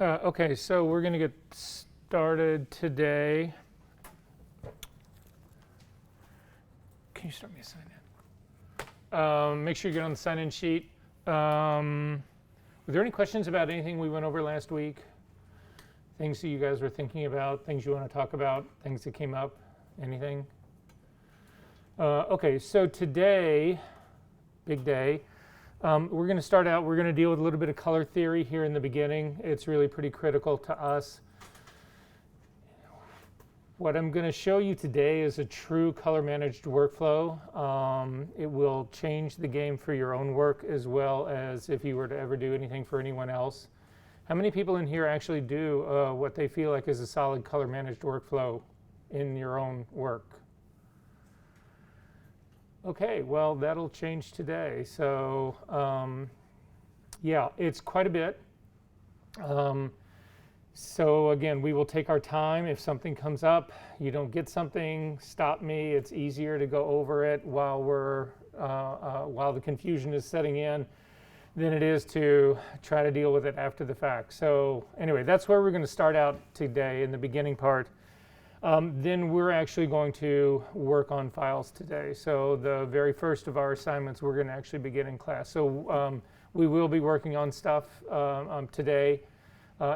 Okay, so we're going to get started today. Can you start me a sign in? Make sure you get on the sign-in sheet. Were there any questions about anything we went over last week? Things that you guys were thinking about, things you want to talk about, things that came up, anything? Okay, so today, big day. We're going to start out, we're going to deal with a little bit of color theory here in the beginning. It's really pretty critical to us. What I'm going to show you today is a true color managed workflow. It will change the game for your own work as well as if you were to ever do anything for anyone else. How many people in here actually do what they feel like is a solid color managed workflow in your own work? Okay, well, that'll change today. So, yeah, it's quite a bit. So again, we will take our time. If something comes up, you don't get something, stop me. It's easier to go over it while the confusion is setting in than it is to try to deal with it after the fact. So anyway, that's where we're going to start out today in the beginning part. Then we're actually going to work on files today. So the very first of our assignments we're going to actually begin in class. So we will be working on stuff today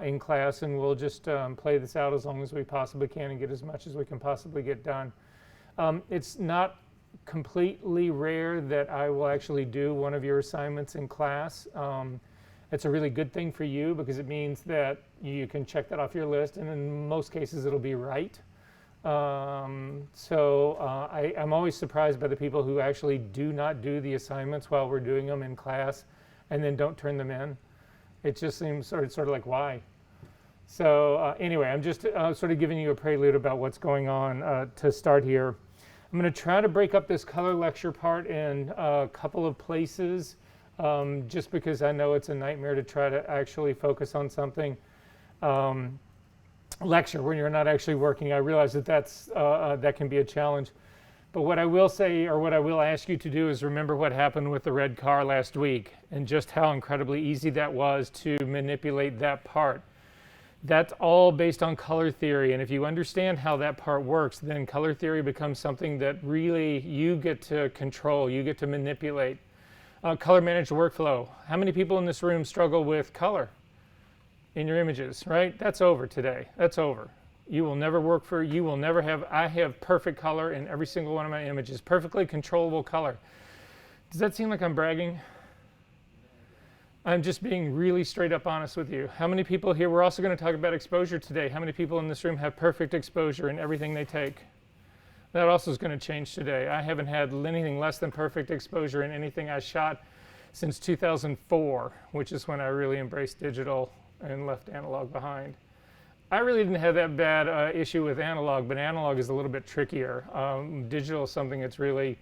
in class, and we'll just play this out as long as we possibly can and get as much as we can possibly get done. It's not completely rare that I will actually do one of your assignments in class. It's a really good thing for you because it means that you can check that off your list, and in most cases it'll be right. I'm always surprised by the people who actually do not do the assignments while we're doing them in class and then don't turn them in. It just seems sort of like, why? So anyway, I'm just sort of giving you a prelude about what's going on to start here. I'm going to try to break up this color lecture part in a couple of places just because I know it's a nightmare to try to actually focus on something. Lecture when you're not actually working. I realize that that can be a challenge. But what I will say, or what I will ask you to do, is remember what happened with the red car last week and just how incredibly easy that was to manipulate that part. That's all based on color theory, and if you understand how that part works, then color theory becomes something that really you get to control, you get to manipulate. Color managed workflow. How many people in this room struggle with color in your images, right? That's over today. That's over. You will never have, I have perfect color in every single one of my images, perfectly controllable color. Does that seem like I'm bragging? I'm just being really straight up honest with you. How many people here, we're also going to talk about exposure today. How many people in this room have perfect exposure in everything they take? That also is going to change today. I haven't had anything less than perfect exposure in anything I shot since 2004, which is when I really embraced digital and left analog behind. I really didn't have that bad issue with analog, but analog is a little bit trickier. Digital is something that's really,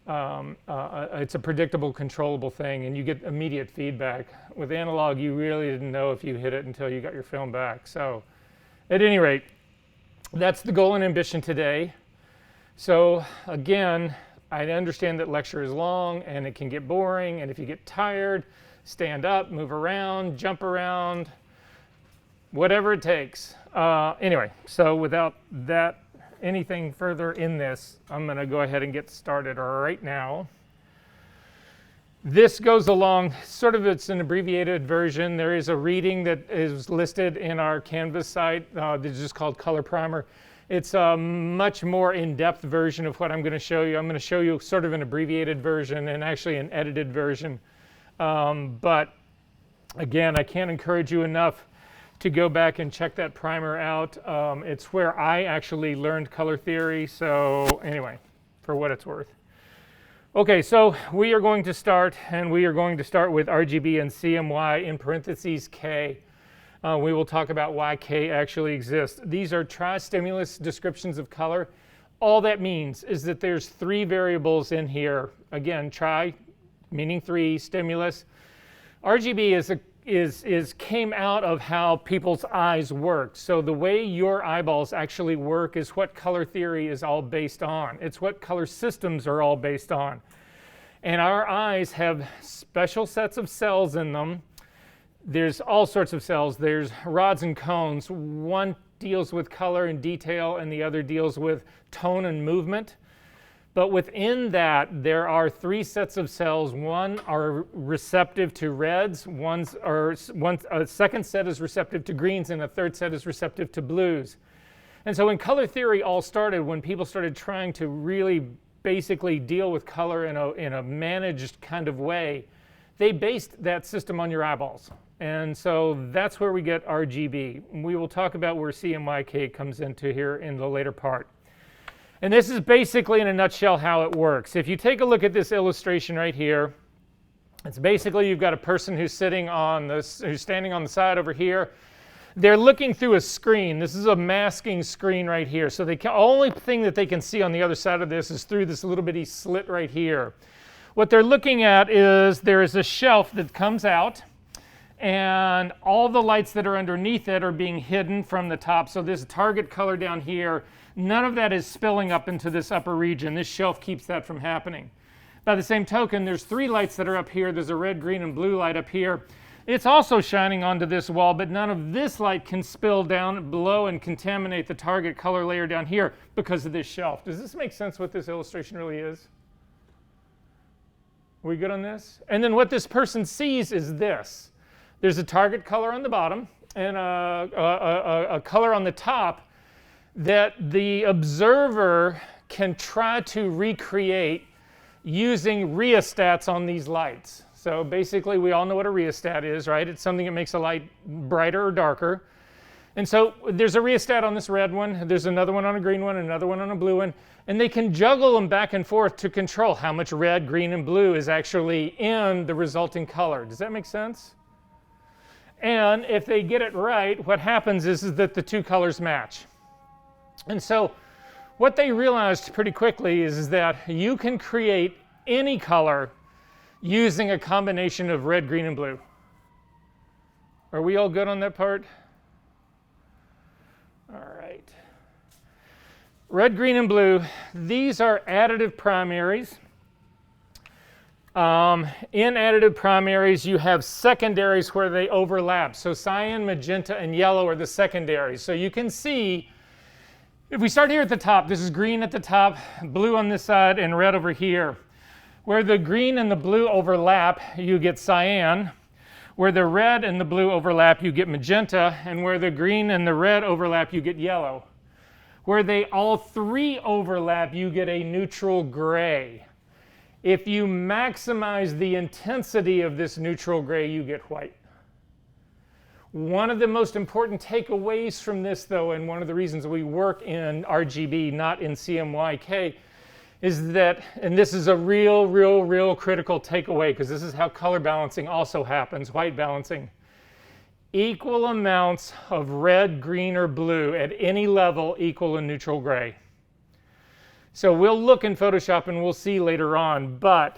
it's a predictable, controllable thing, and you get immediate feedback. With analog, you really didn't know if you hit it until you got your film back. So at any rate, that's the goal and ambition today. So again, I understand that lecture is long and it can get boring, and if you get tired, stand up, move around, jump around, whatever it takes. Anyway, so without that, anything further in this, I'm going to go ahead and get started right now. This goes along, sort of it's an abbreviated version. There is a reading that is listed in our Canvas site that is just called Color Primer. It's a much more in-depth version of what I'm going to show you. I'm going to show you sort of an abbreviated version and actually an edited version. But again, I can't encourage you enough to go back and check that primer out. It's where I actually learned color theory. So anyway, for what it's worth. Okay, so we are going to start, and we are going to start with RGB and CMY in parentheses K. We will talk about why K actually exists. These are tri-stimulus descriptions of color. All that means is that there's three variables in here. Again, tri meaning three, stimulus. RGB came out of how people's eyes work. So the way your eyeballs actually work is what color theory is all based on. It's what color systems are all based on. And our eyes have special sets of cells in them There's all sorts of cells. There's rods and cones. One deals with color and detail, and the other deals with tone and movement. But within that, there are three sets of cells. One are receptive to reds, a second set is receptive to greens, and a third set is receptive to blues. And so when color theory all started, when people started trying to really basically deal with color in a managed kind of way, they based that system on your eyeballs. And so that's where we get RGB. We will talk about where CMYK comes into here in the later part. And this is basically in a nutshell how it works. If you take a look at this illustration right here, it's basically you've got a person who's standing on the side over here. They're looking through a screen. This is a masking screen right here. So the only thing that they can see on the other side of this is through this little bitty slit right here. What they're looking at is there is a shelf that comes out, and all the lights that are underneath it are being hidden from the top. So this target color down here, none of that is spilling up into this upper region. This shelf keeps that from happening. By the same token, there's three lights that are up here. There's a red, green, and blue light up here. It's also shining onto this wall, but none of this light can spill down below and contaminate the target color layer down here because of this shelf. Does this make sense what this illustration really is? Are we good on this? And then what this person sees is this. There's a target color on the bottom and a color on the top that the observer can try to recreate using rheostats on these lights. So basically we all know what a rheostat is, right? It's something that makes a light brighter or darker. And so there's a rheostat on this red one, there's another one on a green one, another one on a blue one, and they can juggle them back and forth to control how much red, green, and blue is actually in the resulting color. Does that make sense? And if they get it right, what happens is that the two colors match. And so what they realized pretty quickly is that you can create any color using a combination of red, green, and blue. Are we all good on that part? All right. Red, green, and blue, these are additive primaries. In additive primaries, you have secondaries where they overlap. So cyan, magenta, and yellow are the secondaries. So you can see, if we start here at the top, this is green at the top, blue on this side, and red over here. Where the green and the blue overlap, you get cyan. Where the red and the blue overlap, you get magenta. And where the green and the red overlap, you get yellow. Where they all three overlap, you get a neutral gray. If you maximize the intensity of this neutral gray, you get white. One of the most important takeaways from this, though, and one of the reasons we work in RGB, not in CMYK, is that, and this is a real critical takeaway, because this is how color balancing also happens, white balancing. Equal amounts of red, green, or blue at any level equal a neutral gray. So we'll look in Photoshop and we'll see later on, but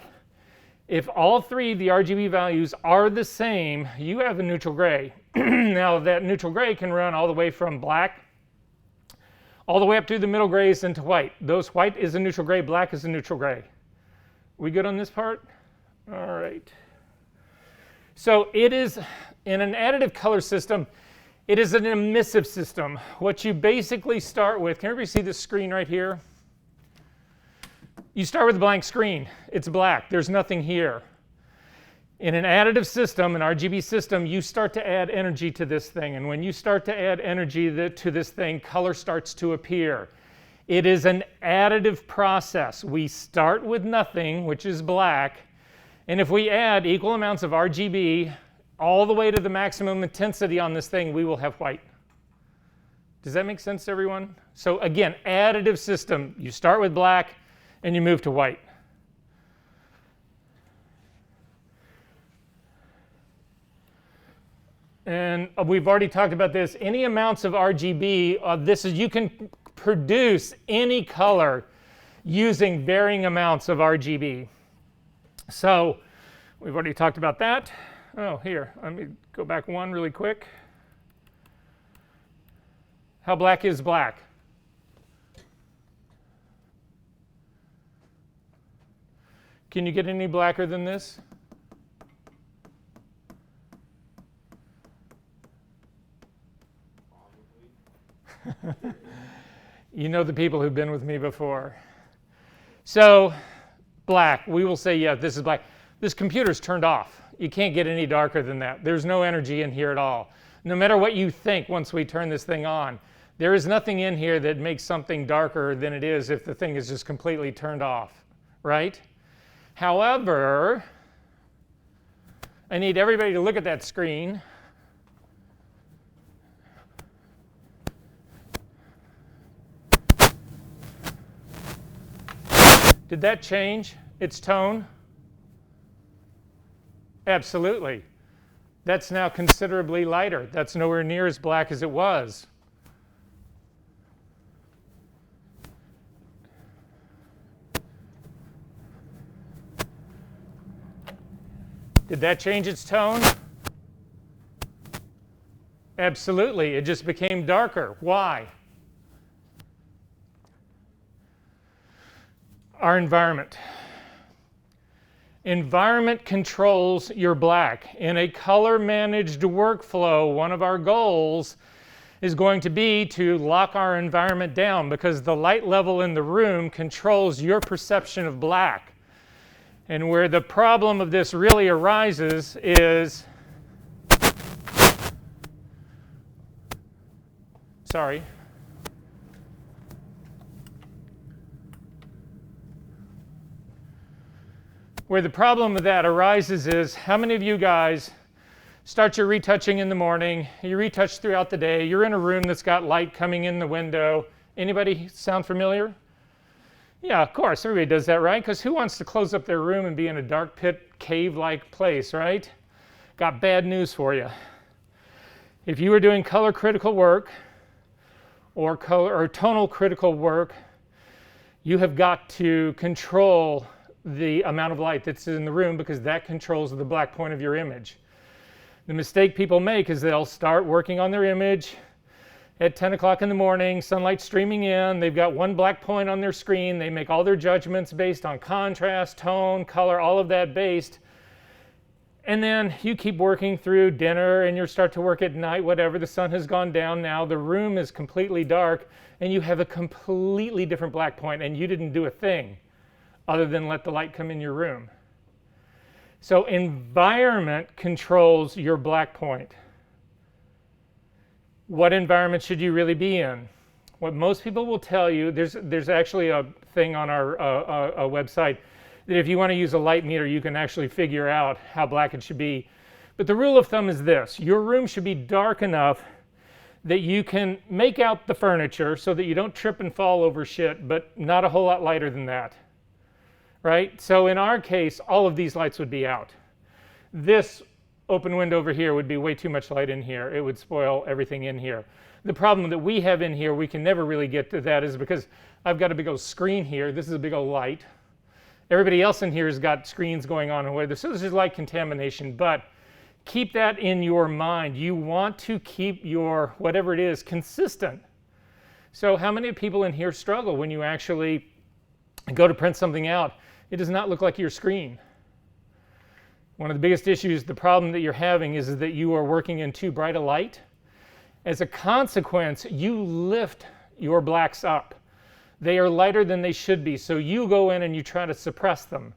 if all three of the RGB values are the same, you have a neutral gray. Now that neutral gray can run all the way from black all the way up to the middle grays into white. Those white is a neutral gray, black is a neutral gray. We good on this part? All right. So it is, in an additive color system, it is an emissive system. What you basically start with, can everybody see this screen right here? You start with a blank screen. It's black. There's nothing here. In an additive system, an RGB system, you start to add energy to this thing. And when you start to add energy to this thing, color starts to appear. It is an additive process. We start with nothing, which is black. And if we add equal amounts of RGB all the way to the maximum intensity on this thing, we will have white. Does that make sense to everyone? So again, additive system. You start with black and you move to white. And we've already talked about this. Any amounts of RGB, you can produce any color using varying amounts of RGB. So we've already talked about that. Oh, here, let me go back one really quick. How black is black? Can you get any blacker than this? You know the people who've been with me before. So black, we will say, yeah, this is black. This computer's turned off. You can't get any darker than that. There's no energy in here at all. No matter what you think once we turn this thing on, there is nothing in here that makes something darker than it is if the thing is just completely turned off, right? However, I need everybody to look at that screen. Did that change its tone? Absolutely. That's now considerably lighter. That's nowhere near as black as it was. Did that change its tone? Absolutely. It just became darker. Why? Our environment. Environment controls your black. In a color managed workflow, one of our goals is going to be to lock our environment down because the light level in the room controls your perception of black. And where the problem of this really arises is, sorry, where the problem of that arises is, how many of you guys start your retouching in the morning, you retouch throughout the day, you're in a room that's got light coming in the window. Anybody sound familiar? Yeah, of course, everybody does that, right? Because who wants to close up their room and be in a dark pit, cave-like place, right? Got bad news for you. If you were doing color critical work or tonal critical work, you have got to control the amount of light that's in the room because that controls the black point of your image. The mistake people make is they'll start working on their image at 10 o'clock in the morning, sunlight streaming in, they've got one black point on their screen, they make all their judgments based on contrast, tone, color, all of that based. And then you keep working through dinner and you start to work at night, whatever, the sun has gone down now, the room is completely dark, and you have a completely different black point and you didn't do a thing other than let the light come in your room. So environment controls your black point. What environment should you really be in? What most people will tell you, there's actually a thing on our website that if you want to use a light meter, you can actually figure out how black it should be. But the rule of thumb is this: your room should be dark enough that you can make out the furniture so that you don't trip and fall over shit, but not a whole lot lighter than that, right? So in our case, all of these lights would be out. This open window over here would be way too much light in here. It would spoil everything in here. The problem that we have in here, we can never really get to that, is because I've got a big old screen here. This is a big old light. Everybody else in here has got screens going on and whatever. So this is light contamination, but keep that in your mind. You want to keep your whatever it is consistent. So how many people in here struggle when you actually go to print something out? It does not look like your screen. One of the biggest issues, the problem that you're having, is that you are working in too bright a light. As a consequence, you lift your blacks up. They are lighter than they should be, so you go in and you try to suppress them.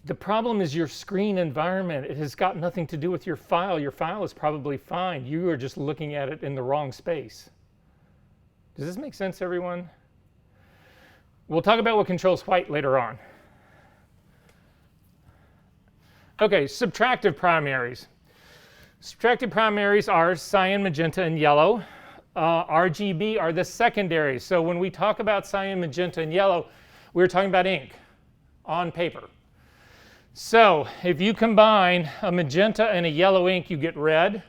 The problem is your screen environment. It has got nothing to do with your file. Your file is probably fine. You are just looking at it in the wrong space. Does this make sense, everyone? We'll talk about what controls white later on. Okay, subtractive primaries. Subtractive primaries are cyan, magenta, and yellow. RGB are the secondaries. So when we talk about cyan, magenta, and yellow, we're talking about ink on paper. So if you combine a magenta and a yellow ink, you get red.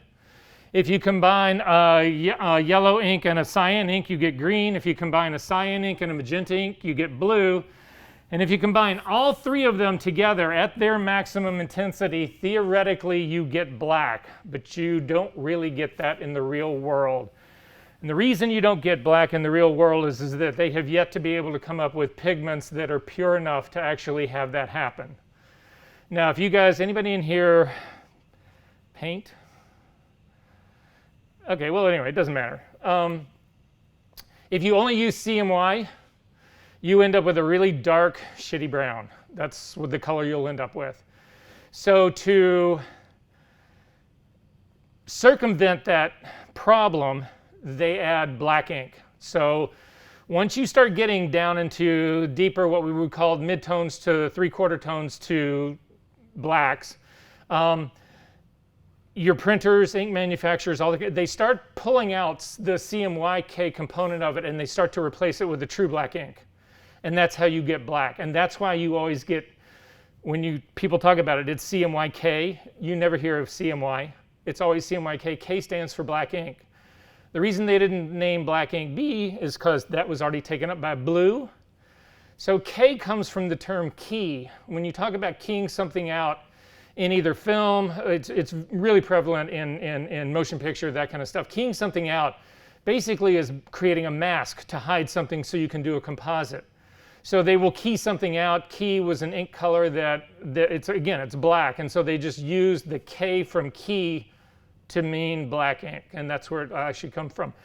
If you combine a yellow ink and a cyan ink, you get green. If you combine a cyan ink and a magenta ink, you get blue. And if you combine all three of them together at their maximum intensity, theoretically you get black, but you don't really get that in the real world. And the reason you don't get black in the real world is that they have yet to be able to come up with pigments that are pure enough to actually have that happen. Now, if you guys, anybody in here paint? Okay, well anyway, it doesn't matter. If you only use CMY, you end up with a really dark, shitty brown. That's what the color you'll end up with. So to circumvent that problem, they add black ink. So once you start getting down into deeper, what we would call midtones to three-quarter tones to blacks, your printers, ink manufacturers, they start pulling out the CMYK component of it, and they start to replace it with the true black ink. And that's how you get black. And that's why you always get, when people talk about it, it's CMYK. You never hear of CMY. It's always CMYK. K stands for black ink. The reason they didn't name black ink B is because that was already taken up by blue. So K comes from the term key. When you talk about keying something out in either film, it's really prevalent in motion picture, that kind of stuff. Keying something out basically is creating a mask to hide something so you can do a composite. So they will key something out. Key was an ink color that it's black, and so they just used the K from key to mean black ink, and that's where it actually comes from.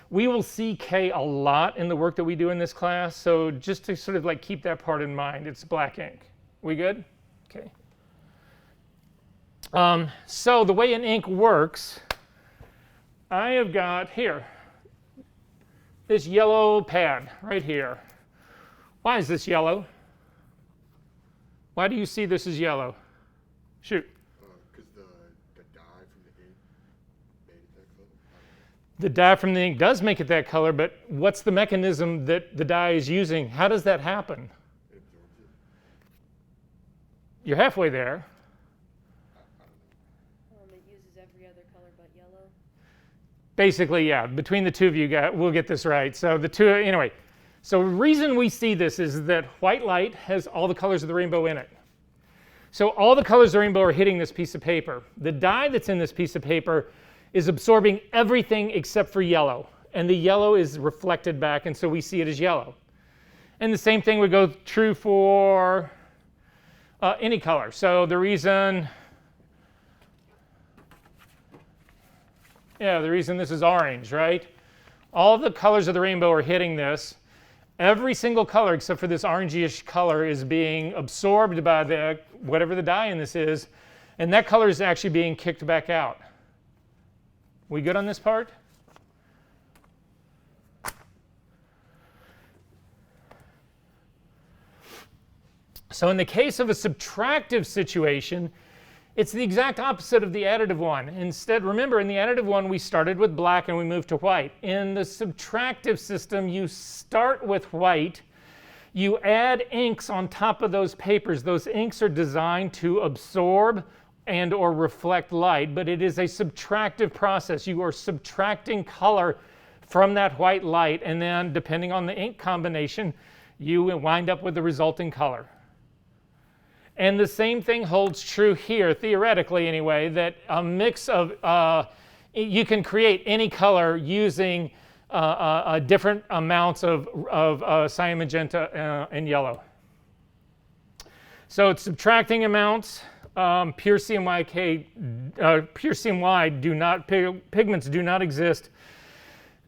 We will see K a lot in the work that we do in this class, so just to sort of like keep that part in mind, it's black ink. We good? Okay. So the way an ink works, I have got here this yellow pad right here. Why is this yellow? Why do you see this as yellow? Shoot. Because the dye from the ink made it that color. The dye from the ink does make it that color, but what's the mechanism that the dye is using? How does that happen? It absorbs it. You're halfway there. It uses every other color but yellow. Basically, yeah. Between the two of you, we'll get this right. So the two, anyway. So the reason we see this is that white light has all the colors of the rainbow in it. So all the colors of the rainbow are hitting this piece of paper. The dye that's in this piece of paper is absorbing everything except for yellow. And the yellow is reflected back, and so we see it as yellow. And the same thing would go true for any color. So the reason this is orange, right? All the colors of the rainbow are hitting this. Every single color except for this orangey-ish color is being absorbed by whatever the dye in this is, and that color is actually being kicked back out. We good on this part? So in the case of a subtractive situation, it's the exact opposite of the additive one. Instead, remember, in the additive one, we started with black and we moved to white. In the subtractive system, you start with white. You add inks on top of those papers. Those inks are designed to absorb and or reflect light, but it is a subtractive process. You are subtracting color from that white light, and then, depending on the ink combination, you wind up with the resulting color. And the same thing holds true here, theoretically anyway, that a mix of, you can create any color using different amounts of cyan, magenta, and yellow. So it's subtracting amounts. Pure CMY pigments do not exist.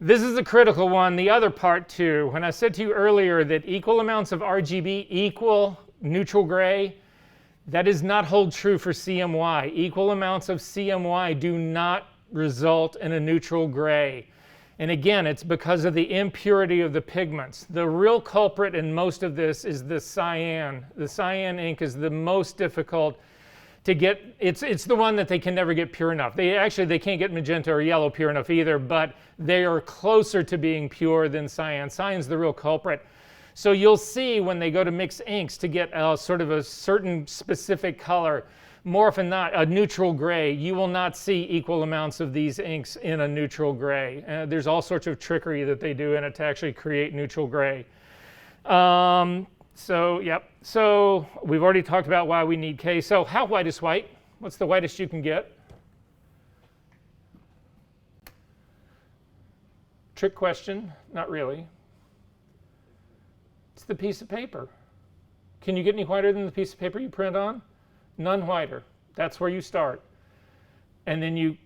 This is a critical one. The other part too, when I said to you earlier that equal amounts of RGB equal neutral gray, that does not hold true for CMY. Equal amounts of CMY do not result in a neutral gray. And again, it's because of the impurity of the pigments. The real culprit in most of this is the cyan. The cyan ink is the most difficult to get. It's the one that they can never get pure enough. They can't get magenta or yellow pure enough either, but they are closer to being pure than cyan. Cyan's the real culprit. So you'll see when they go to mix inks to get sort of a certain specific color, more often not a neutral gray, you will not see equal amounts of these inks in a neutral gray. There's all sorts of trickery that they do in it to actually create neutral gray. So we've already talked about why we need K. So how white is white? What's the whitest you can get? Trick question, not really. It's the piece of paper. Can you get any whiter than the piece of paper you print on? None whiter. That's where you start. And then you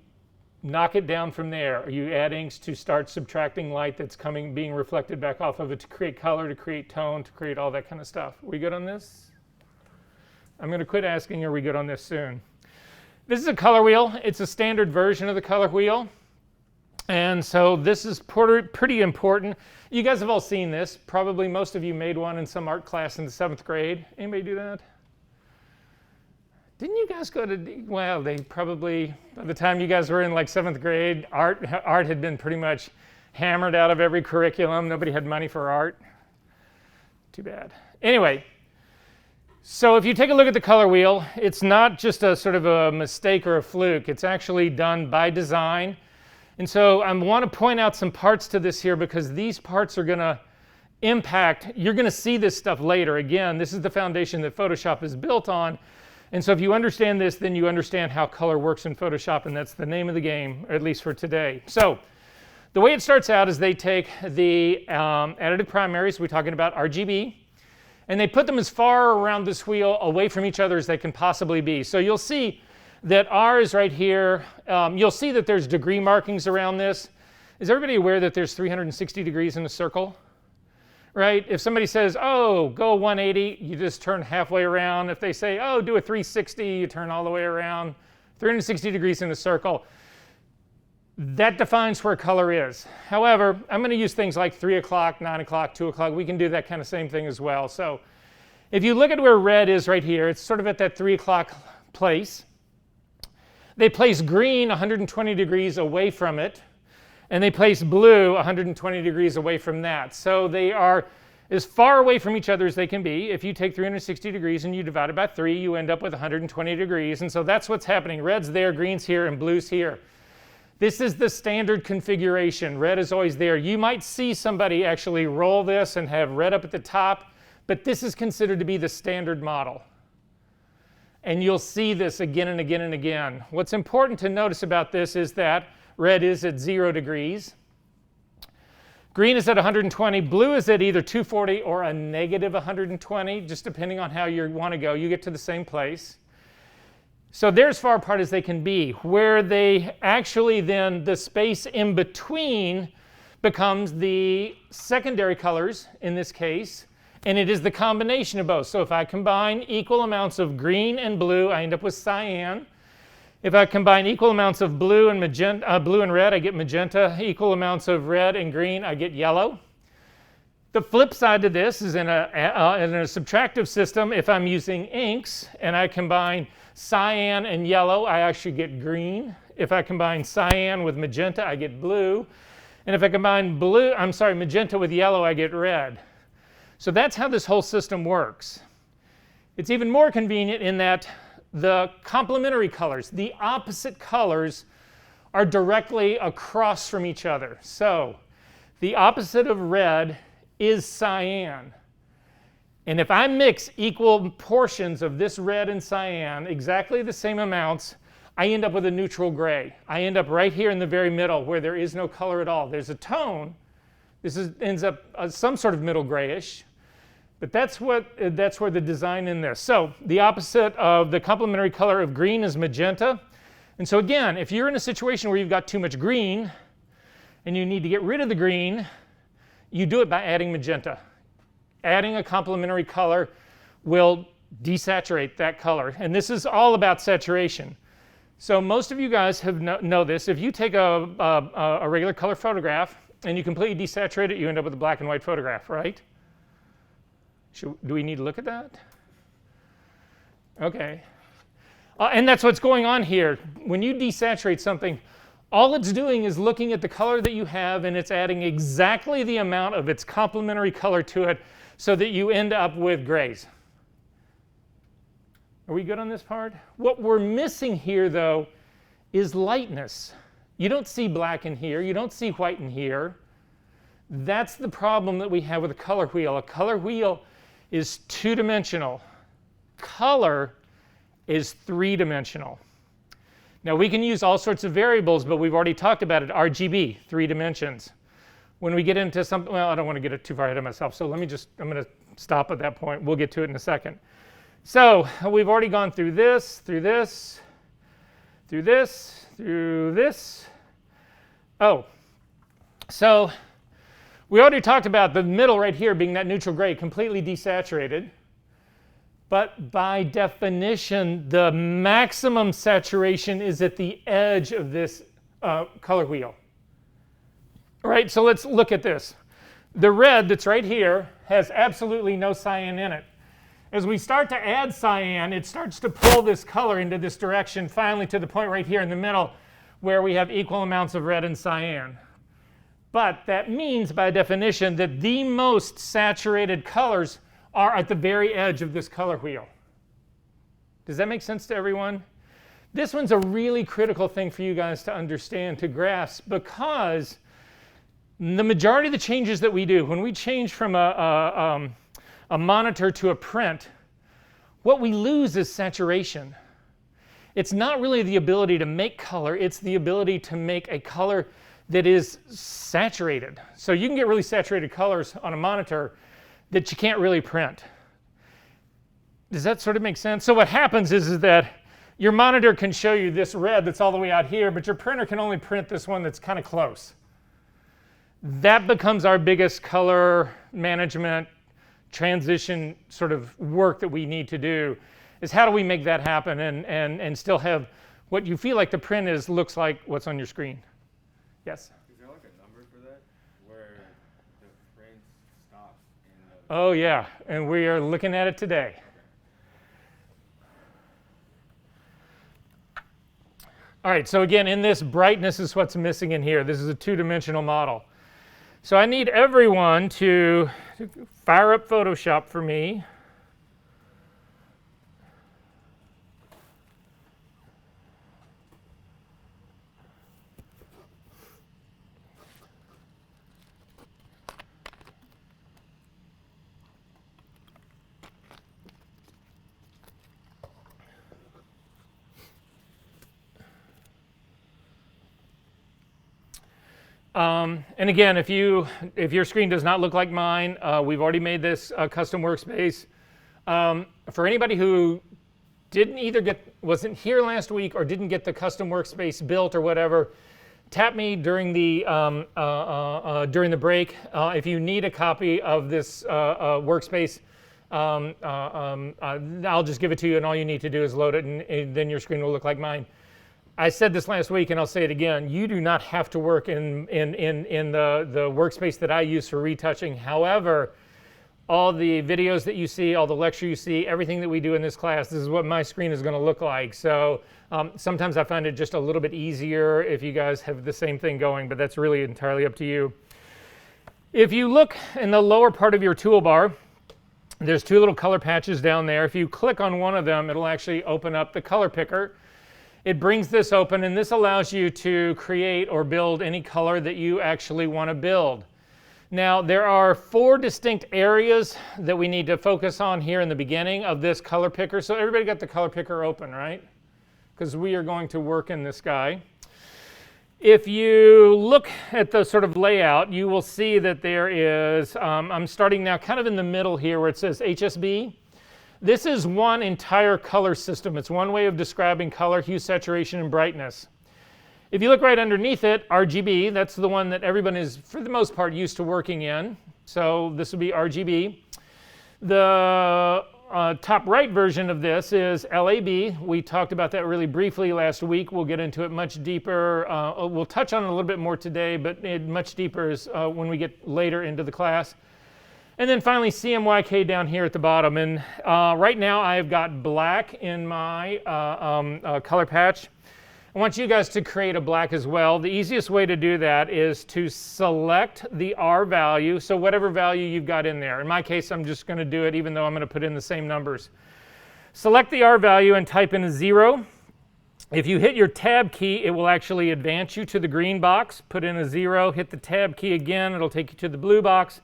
knock it down from there. You add inks to start subtracting light that's being reflected back off of it to create color, to create tone, to create all that kind of stuff. Are we good on this? I'm going to quit asking, are we good on this soon? This is a color wheel. It's a standard version of the color wheel. And so this is pretty important. You guys have all seen this. Probably most of you made one in some art class in the 7th grade. Anybody do that? Didn't you guys go to, well, they probably, by the time you guys were in like 7th grade, art had been pretty much hammered out of every curriculum. Nobody had money for art. Too bad. Anyway, so if you take a look at the color wheel, it's not just a sort of a mistake or a fluke. It's actually done by design. And so I want to point out some parts to this here because these parts are going to impact, you're going to see this stuff later. Again, this is the foundation that Photoshop is built on. And so if you understand this, then you understand how color works in Photoshop, and that's the name of the game, at least for today. So the way it starts out is they take the additive primaries, we're talking about RGB, and they put them as far around this wheel away from each other as they can possibly be. So you'll see that R is right here. You'll see that there's degree markings around this. Is everybody aware that there's 360 degrees in a circle? Right? If somebody says, oh, go 180, you just turn halfway around. If they say, oh, do a 360, you turn all the way around. 360 degrees in a circle. That defines where color is. However, I'm going to use things like 3 o'clock, 9 o'clock, 2 o'clock. We can do that kind of same thing as well. So if you look at where red is right here, it's sort of at that 3 o'clock place. They place green 120 degrees away from it. And they place blue 120 degrees away from that. So they are as far away from each other as they can be. If you take 360 degrees and you divide it by 3, you end up with 120 degrees. And so that's what's happening. Red's there, green's here, and blue's here. This is the standard configuration. Red is always there. You might see somebody actually roll this and have red up at the top, but this is considered to be the standard model. And you'll see this again and again and again. What's important to notice about this is that red is at 0 degrees. Green is at 120. Blue is at either 240 or a negative 120, just depending on how you want to go. You get to the same place. So they're as far apart as they can be. Where they actually then, the space in between becomes the secondary colors in this case, and it is the combination of both. So if I combine equal amounts of green and blue, I end up with cyan. If I combine equal amounts of blue and magenta, blue and red, I get magenta. Equal amounts of red and green, I get yellow. The flip side to this is in a subtractive system. If I'm using inks and I combine cyan and yellow, I actually get green. If I combine cyan with magenta, I get blue. And if I combine magenta with yellow, I get red. So that's how this whole system works. It's even more convenient in that the complementary colors, the opposite colors, are directly across from each other. So the opposite of red is cyan. And if I mix equal portions of this red and cyan, exactly the same amounts, I end up with a neutral gray. I end up right here in the very middle where there is no color at all. There's a tone. Ends up some sort of middle grayish. But that's where the design in this. So the opposite of the complementary color of green is magenta. And so again, if you're in a situation where you've got too much green and you need to get rid of the green, you do it by adding magenta. Adding a complementary color will desaturate that color. And this is all about saturation. So most of you guys know this. If you take a regular color photograph and you completely desaturate it, you end up with a black and white photograph, right? Do we need to look at that? Okay. And that's what's going on here. When you desaturate something, all it's doing is looking at the color that you have, and it's adding exactly the amount of its complementary color to it so that you end up with grays. Are we good on this part? What we're missing here, though, is lightness. You don't see black in here. You don't see white in here. That's the problem that we have with a color wheel. A color wheel is two-dimensional. Color is three-dimensional. Now we can use all sorts of variables, but we've already talked about it. RGB, 3 dimensions. When we get into something, well, I don't want to get too far ahead of myself, so I'm going to stop at that point. We'll get to it in a second. So we've already gone through this, through this, through this, through this, Oh, so we already talked about the middle right here being that neutral gray, completely desaturated. But by definition, the maximum saturation is at the edge of this color wheel. Right, so let's look at this. The red that's right here has absolutely no cyan in it. As we start to add cyan, it starts to pull this color into this direction, finally to the point right here in the middle where we have equal amounts of red and cyan. But that means, by definition, that the most saturated colors are at the very edge of this color wheel. Does that make sense to everyone? This one's a really critical thing for you guys to understand, to grasp, because the majority of the changes that we do, when we change from a monitor to a print, what we lose is saturation. It's not really the ability to make color, it's the ability to make a color that is saturated. So you can get really saturated colors on a monitor that you can't really print. Does that sort of make sense? So what happens is that your monitor can show you this red that's all the way out here, but your printer can only print this one that's kind of close. That becomes our biggest color management transition sort of work that we need to do, is how do we make that happen and still have what you feel like the print is looks like what's on your screen. Yes? Is there like a number for that where the print stops? Oh yeah, and we are looking at it today. All right, so again, in this, brightness is what's missing in here. This is a two-dimensional model. So I need everyone to fire up Photoshop for me. And again, if your screen does not look like mine, we've already made this custom workspace. For anybody who wasn't here last week or didn't get the custom workspace built or whatever, tap me during the break. If you need a copy of this workspace, I'll just give it to you, and all you need to do is load it, and then your screen will look like mine. I said this last week, and I'll say it again. You do not have to work in the workspace that I use for retouching. However, all the videos that you see, all the lecture you see, everything that we do in this class, this is what my screen is going to look like. So sometimes I find it just a little bit easier if you guys have the same thing going, but that's really entirely up to you. If you look in the lower part of your toolbar, there's two little color patches down there. If you click on one of them, it'll actually open up the color picker. It brings this open, and this allows you to create or build any color that you actually want to build. Now, there are 4 distinct areas that we need to focus on here in the beginning of this color picker. So everybody got the color picker open, right? Because we are going to work in this guy. If you look at the sort of layout, you will see that there is, I'm starting now kind of in the middle here where it says HSB. This is one entire color system. It's one way of describing color, hue, saturation, and brightness. If you look right underneath it, RGB, that's the one that everyone is, for the most part, used to working in. So this would be RGB. The top right version of this is LAB. We talked about that really briefly last week. We'll get into it much deeper. We'll touch on it a little bit more today, but much deeper is when we get later into the class. And then finally, CMYK down here at the bottom. And right now, I've got black in my color patch. I want you guys to create a black as well. The easiest way to do that is to select the R value, so whatever value you've got in there. In my case, I'm just going to do it even though I'm going to put in the same numbers. Select the R value and type in a 0. If you hit your tab key, it will actually advance you to the green box. Put in a 0, hit the tab key again, it'll take you to the blue box.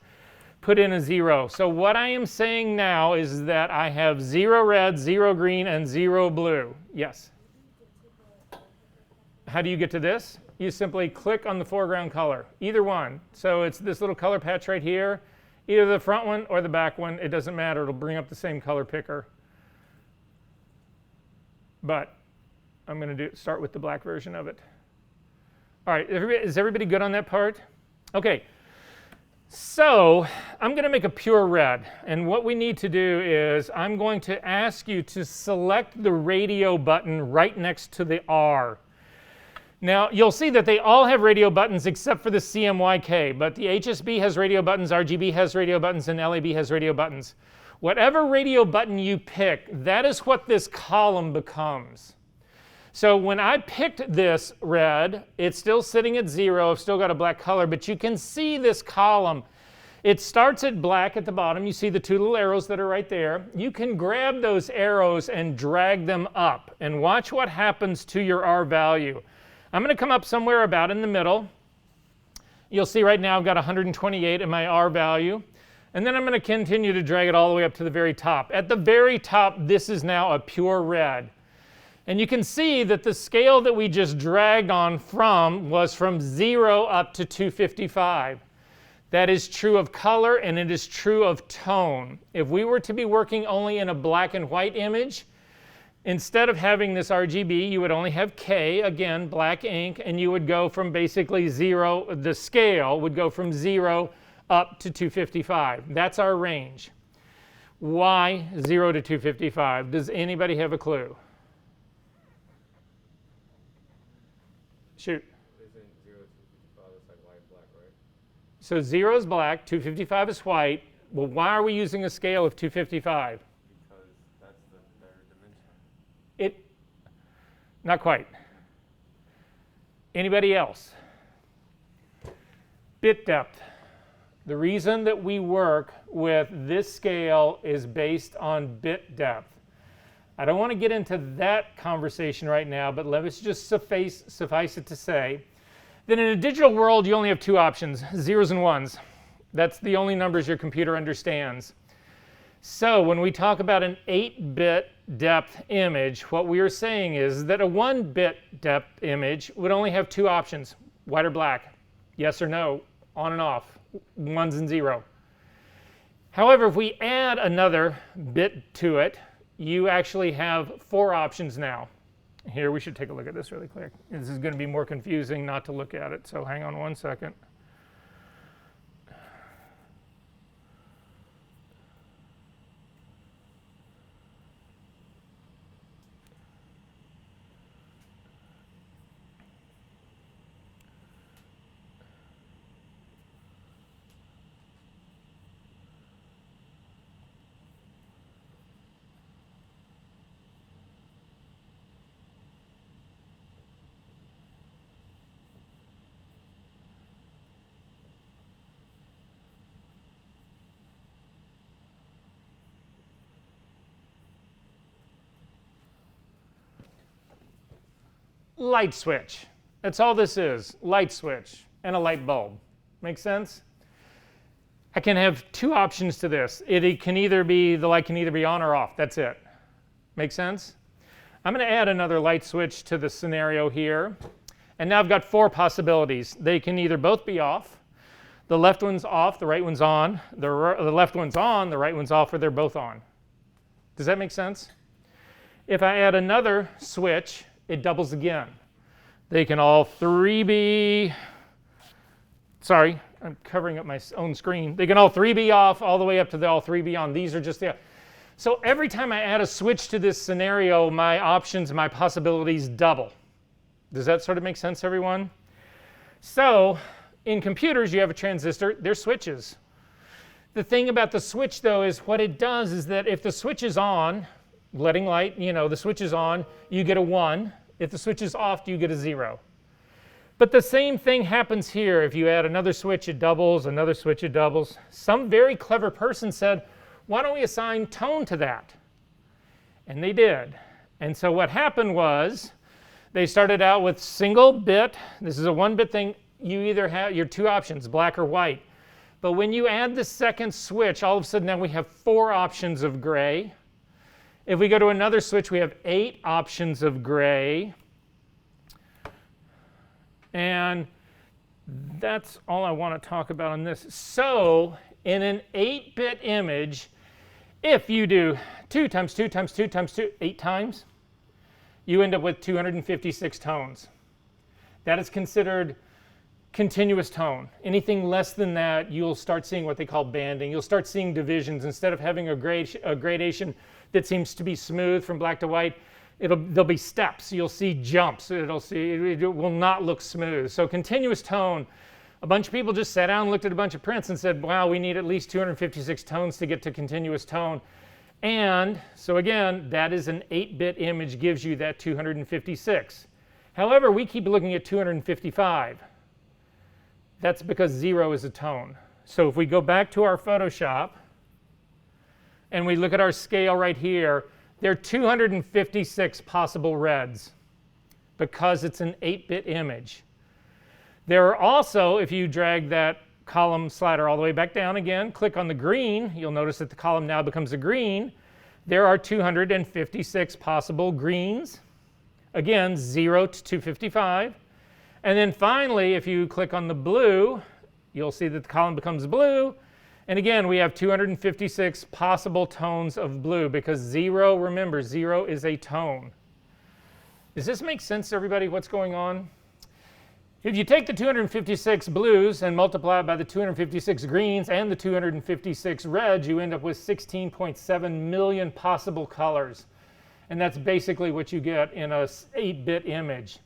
Put in a 0. So what I am saying now is that I have 0 red, 0 green, and 0 blue. Yes? How do you get to this? You simply click on the foreground color, either one. So it's this little color patch right here, either the front one or the back one. It doesn't matter. It'll bring up the same color picker. But I'm going to start with the black version of it. All right, is everybody good on that part? Okay, so I'm going to make a pure red. And what we need to do is I'm going to ask you to select the radio button right next to the R. Now, you'll see that they all have radio buttons except for the CMYK, but the HSB has radio buttons, RGB has radio buttons, and LAB has radio buttons. Whatever radio button you pick, that is what this column becomes. So when I picked this red, it's still sitting at 0. I've still got a black color, but you can see this column. It starts at black at the bottom. You see the two little arrows that are right there. You can grab those arrows and drag them up, and watch what happens to your R value. I'm going to come up somewhere about in the middle. You'll see right now I've got 128 in my R value. And then I'm going to continue to drag it all the way up to the very top. At the very top, this is now a pure red. And you can see that the scale that we just dragged on from was from 0 up to 255. That is true of color, and it is true of tone. If we were to be working only in a black and white image, instead of having this RGB, you would only have K, again, black ink, and you would go from basically 0, the scale would go from 0 up to 255. That's our range. Why 0 to 255? Does anybody have a clue? Shoot. Isn't 0 to 255 is like white, black, right? So 0 is black, 255 is white. Well, why are we using a scale of 255? Because that's the third dimension. Not quite. Anybody else? Bit depth. The reason that we work with this scale is based on bit depth. I don't want to get into that conversation right now, but let us just suffice it to say that in a digital world, you only have two options, zeros and ones. That's the only numbers your computer understands. So when we talk about an 8-bit depth image, what we are saying is that a 1-bit depth image would only have two options, white or black, yes or no, on and off, ones and 0. However, if we add another bit to it, you actually have 4 options now. Here, we should take a look at this really quick. This is going to be more confusing not to look at it, so hang on one second. Light switch. That's all this is, light switch and a light bulb. Make sense? I can have two options to this. It can either be, the light can either be on or off. That's it. Make sense? I'm going to add another light switch to the scenario here. And now I've got 4 possibilities. They can either both be off. The left one's off, the right one's on. The left one's on, the right one's off, or they're both on. Does that make sense? If I add another switch, it doubles again. They can all 3 be, sorry, I'm covering up my own screen. They can all 3 be off all the way up to the all 3 be on. These are just the, so every time I add a switch to this scenario, my options, my possibilities double. Does that sort of make sense, everyone? So in computers, you have a transistor, they're switches. The thing about the switch, though, is what it does is that if the switch is on, letting light, you know, the switch is on, you get a 1. If the switch is off, you get a 0. But the same thing happens here. If you add another switch, it doubles, another switch, it doubles. Some very clever person said, why don't we assign tone to that? And they did. And so what happened was they started out with single bit. This is a 1-bit thing. You either have your 2 options, black or white. But when you add the second switch, all of a sudden now we have 4 options of gray. If we go to another switch, we have 8 options of gray. And that's all I want to talk about on this. So in an 8-bit image, if you do 2 times 2 times 2 times 2, 8 times, you end up with 256 tones. That is considered continuous tone. Anything less than that, you'll start seeing what they call banding. You'll start seeing divisions. Instead of having a gradation that seems to be smooth from black to white, there'll be steps. You'll see jumps. It will not look smooth. So continuous tone, a bunch of people just sat down and looked at a bunch of prints and said, wow, we need at least 256 tones to get to continuous tone. And so again, that is an 8-bit image, gives you that 256. However, we keep looking at 255. That's because 0 is a tone. So if we go back to our Photoshop and we look at our scale right here, there are 256 possible reds because it's an 8-bit image. There are also, if you drag that column slider all the way back down again, click on the green, you'll notice that the column now becomes a green. There are 256 possible greens. Again, 0 to 255. And then finally, if you click on the blue, you'll see that the column becomes blue. And again, we have 256 possible tones of blue because 0, remember, 0 is a tone. Does this make sense to everybody, what's going on? If you take the 256 blues and multiply it by the 256 greens and the 256 reds, you end up with 16.7 million possible colors. And that's basically what you get in a 8-bit image.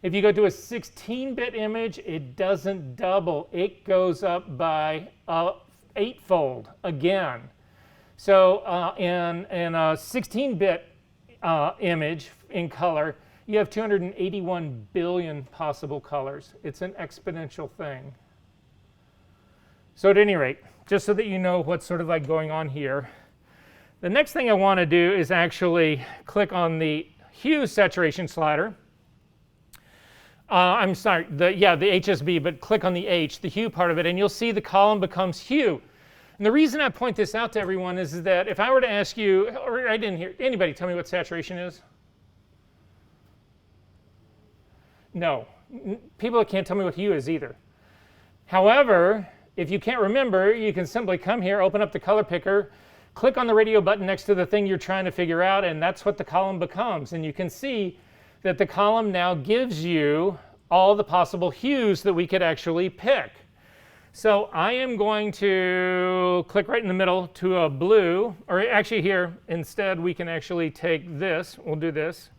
If you go to a 16-bit image, it doesn't double. It goes up by 8-fold again. So in a 16-bit image in color, you have 281 billion possible colors. It's an exponential thing. So at any rate, just so that you know what's sort of like going on here, the next thing I want to do is actually click on the hue saturation slider. I'm sorry, the HSB, but click on the H, the hue part of it, and you'll see the column becomes hue. And the reason I point this out to everyone is that if I were to ask you, or I didn't hear anybody tell me what saturation is? No, people can't tell me what hue is either. However, if you can't remember, you can simply come here, open up the color picker, click on the radio button next to the thing you're trying to figure out, and that's what the column becomes. And you can see that the column now gives you all the possible hues that we could actually pick. So I am going to click right in the middle to a blue, or actually here, instead we can actually take this, we'll do this.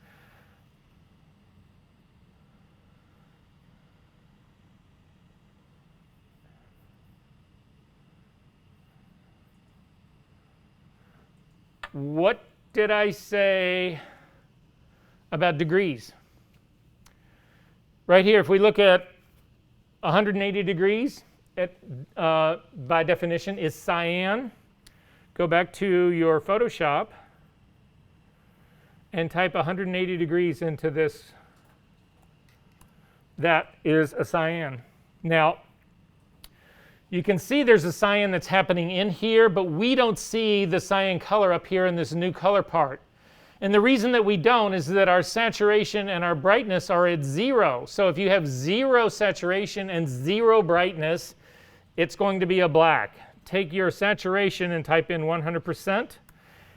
What did I say about degrees? Right here, if we look at 180 degrees, by definition is cyan. Go back to your Photoshop and type 180 degrees into this. That is a cyan. Now, you can see there's a cyan that's happening in here, but we don't see the cyan color up here in this new color part. And the reason that we don't is that our saturation and our brightness are at 0. So if you have 0 saturation and 0 brightness, it's going to be a black. Take your saturation and type in 100%,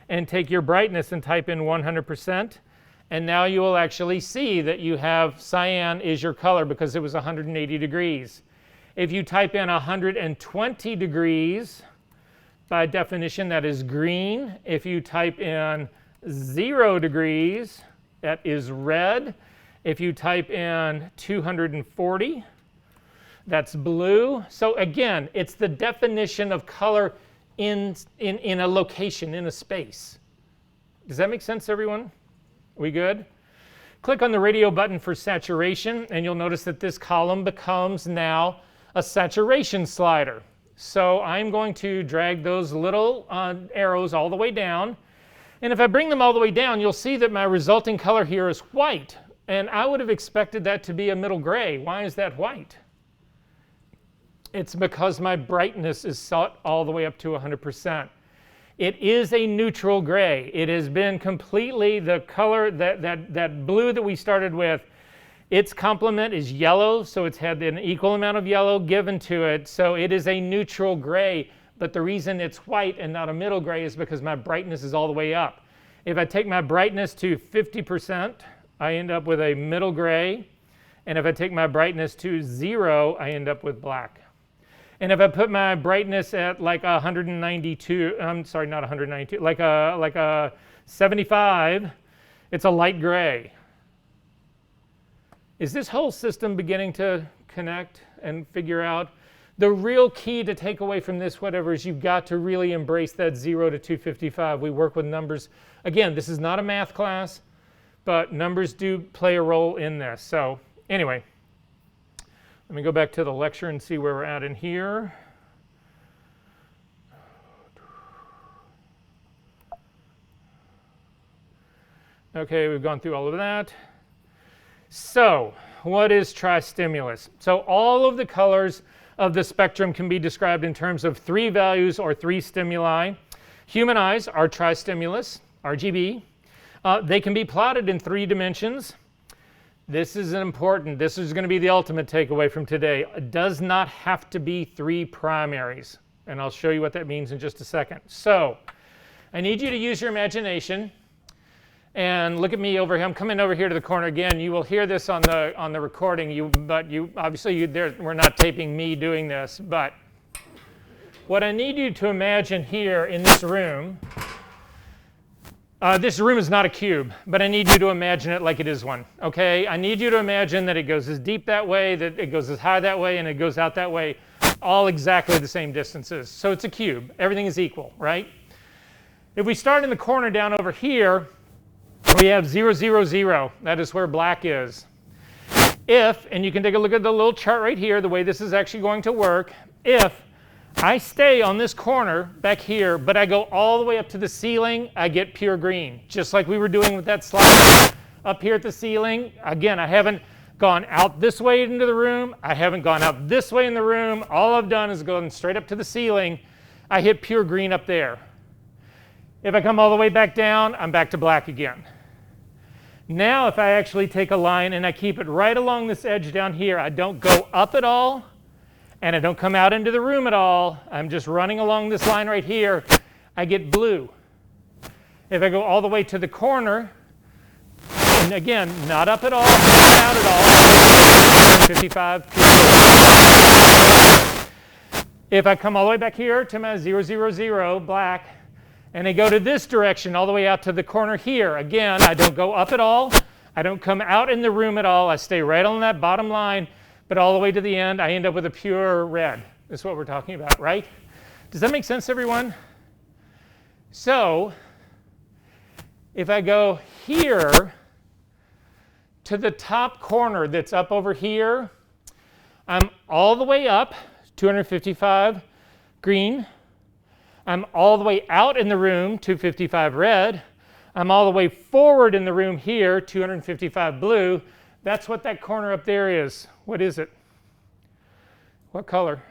and take your brightness and type in 100%, and now you will actually see that you have cyan is your color because it was 180 degrees. If you type in 120 degrees, by definition that is green. If you type in 0 degrees, that is red. If you type in 240, that's blue. So again, it's the definition of color in a location, in a space. Does that make sense, everyone? We good? Click on the radio button for saturation, and you'll notice that this column becomes now a saturation slider. So I'm going to drag those little arrows all the way down. And if I bring them all the way down, you'll see that my resulting color here is white. And I would have expected that to be a middle gray. Why is that white? It's because my brightness is set all the way up to 100%. It is a neutral gray. It has been completely the color, that blue that we started with, its complement is yellow, so it's had an equal amount of yellow given to it. So it is a neutral gray. But the reason it's white and not a middle gray is because my brightness is all the way up. If I take my brightness to 50%, I end up with a middle gray. And if I take my brightness to 0, I end up with black. And if I put my brightness at like 192, I'm sorry, not 192, like a 75, it's a light gray. Is this whole system beginning to connect and figure out? The real key to take away from this, whatever, is you've got to really embrace that 0 to 255. We work with numbers. Again, this is not a math class, but numbers do play a role in this. So anyway, let me go back to the lecture and see where we're at in here. Okay, we've gone through all of that. So what is tristimulus? So all of the colors of the spectrum can be described in terms of 3 values or 3 stimuli. Human eyes are tristimulus, RGB. They can be plotted in 3 dimensions. This is important. This is going to be the ultimate takeaway from today. It does not have to be 3 primaries, and I'll show you what that means in just a second. So I need you to use your imagination and look at me over here. I'm coming over here to the corner again. You will hear this on the recording, but obviously we're not taping me doing this. But what I need you to imagine here in this room is not a cube, but I need you to imagine it like it is one, okay? I need you to imagine that it goes as deep that way, that it goes as high that way, and it goes out that way, all exactly the same distances. So it's a cube. Everything is equal, right? If we start in the corner down over here, we have 0, 0, 0. That is where black is. If, and you can take a look at the little chart right here, the way this is actually going to work, if I stay on this corner back here, but I go all the way up to the ceiling, I get pure green, just like we were doing with that slide up here at the ceiling. Again, I haven't gone out this way into the room. I haven't gone out this way in the room. All I've done is gone straight up to the ceiling. I hit pure green up there. If I come all the way back down, I'm back to black again. Now, if I actually take a line and I keep it right along this edge down here, I don't go up at all, and I don't come out into the room at all. I'm just running along this line right here. I get blue. If I go all the way to the corner, and again, not up at all, not out at all, 55 pure blue. If I come all the way back here to my 0, 0, 0, black, and I go to this direction all the way out to the corner here, again, I don't go up at all. I don't come out in the room at all. I stay right on that bottom line, but all the way to the end, I end up with a pure red. That's what we're talking about, right? Does that make sense, everyone? So if I go here to the top corner that's up over here, I'm all the way up, 255 green. I'm all the way out in the room, 255 red. I'm all the way forward in the room here, 255 blue. That's what that corner up there is. What is it? What color?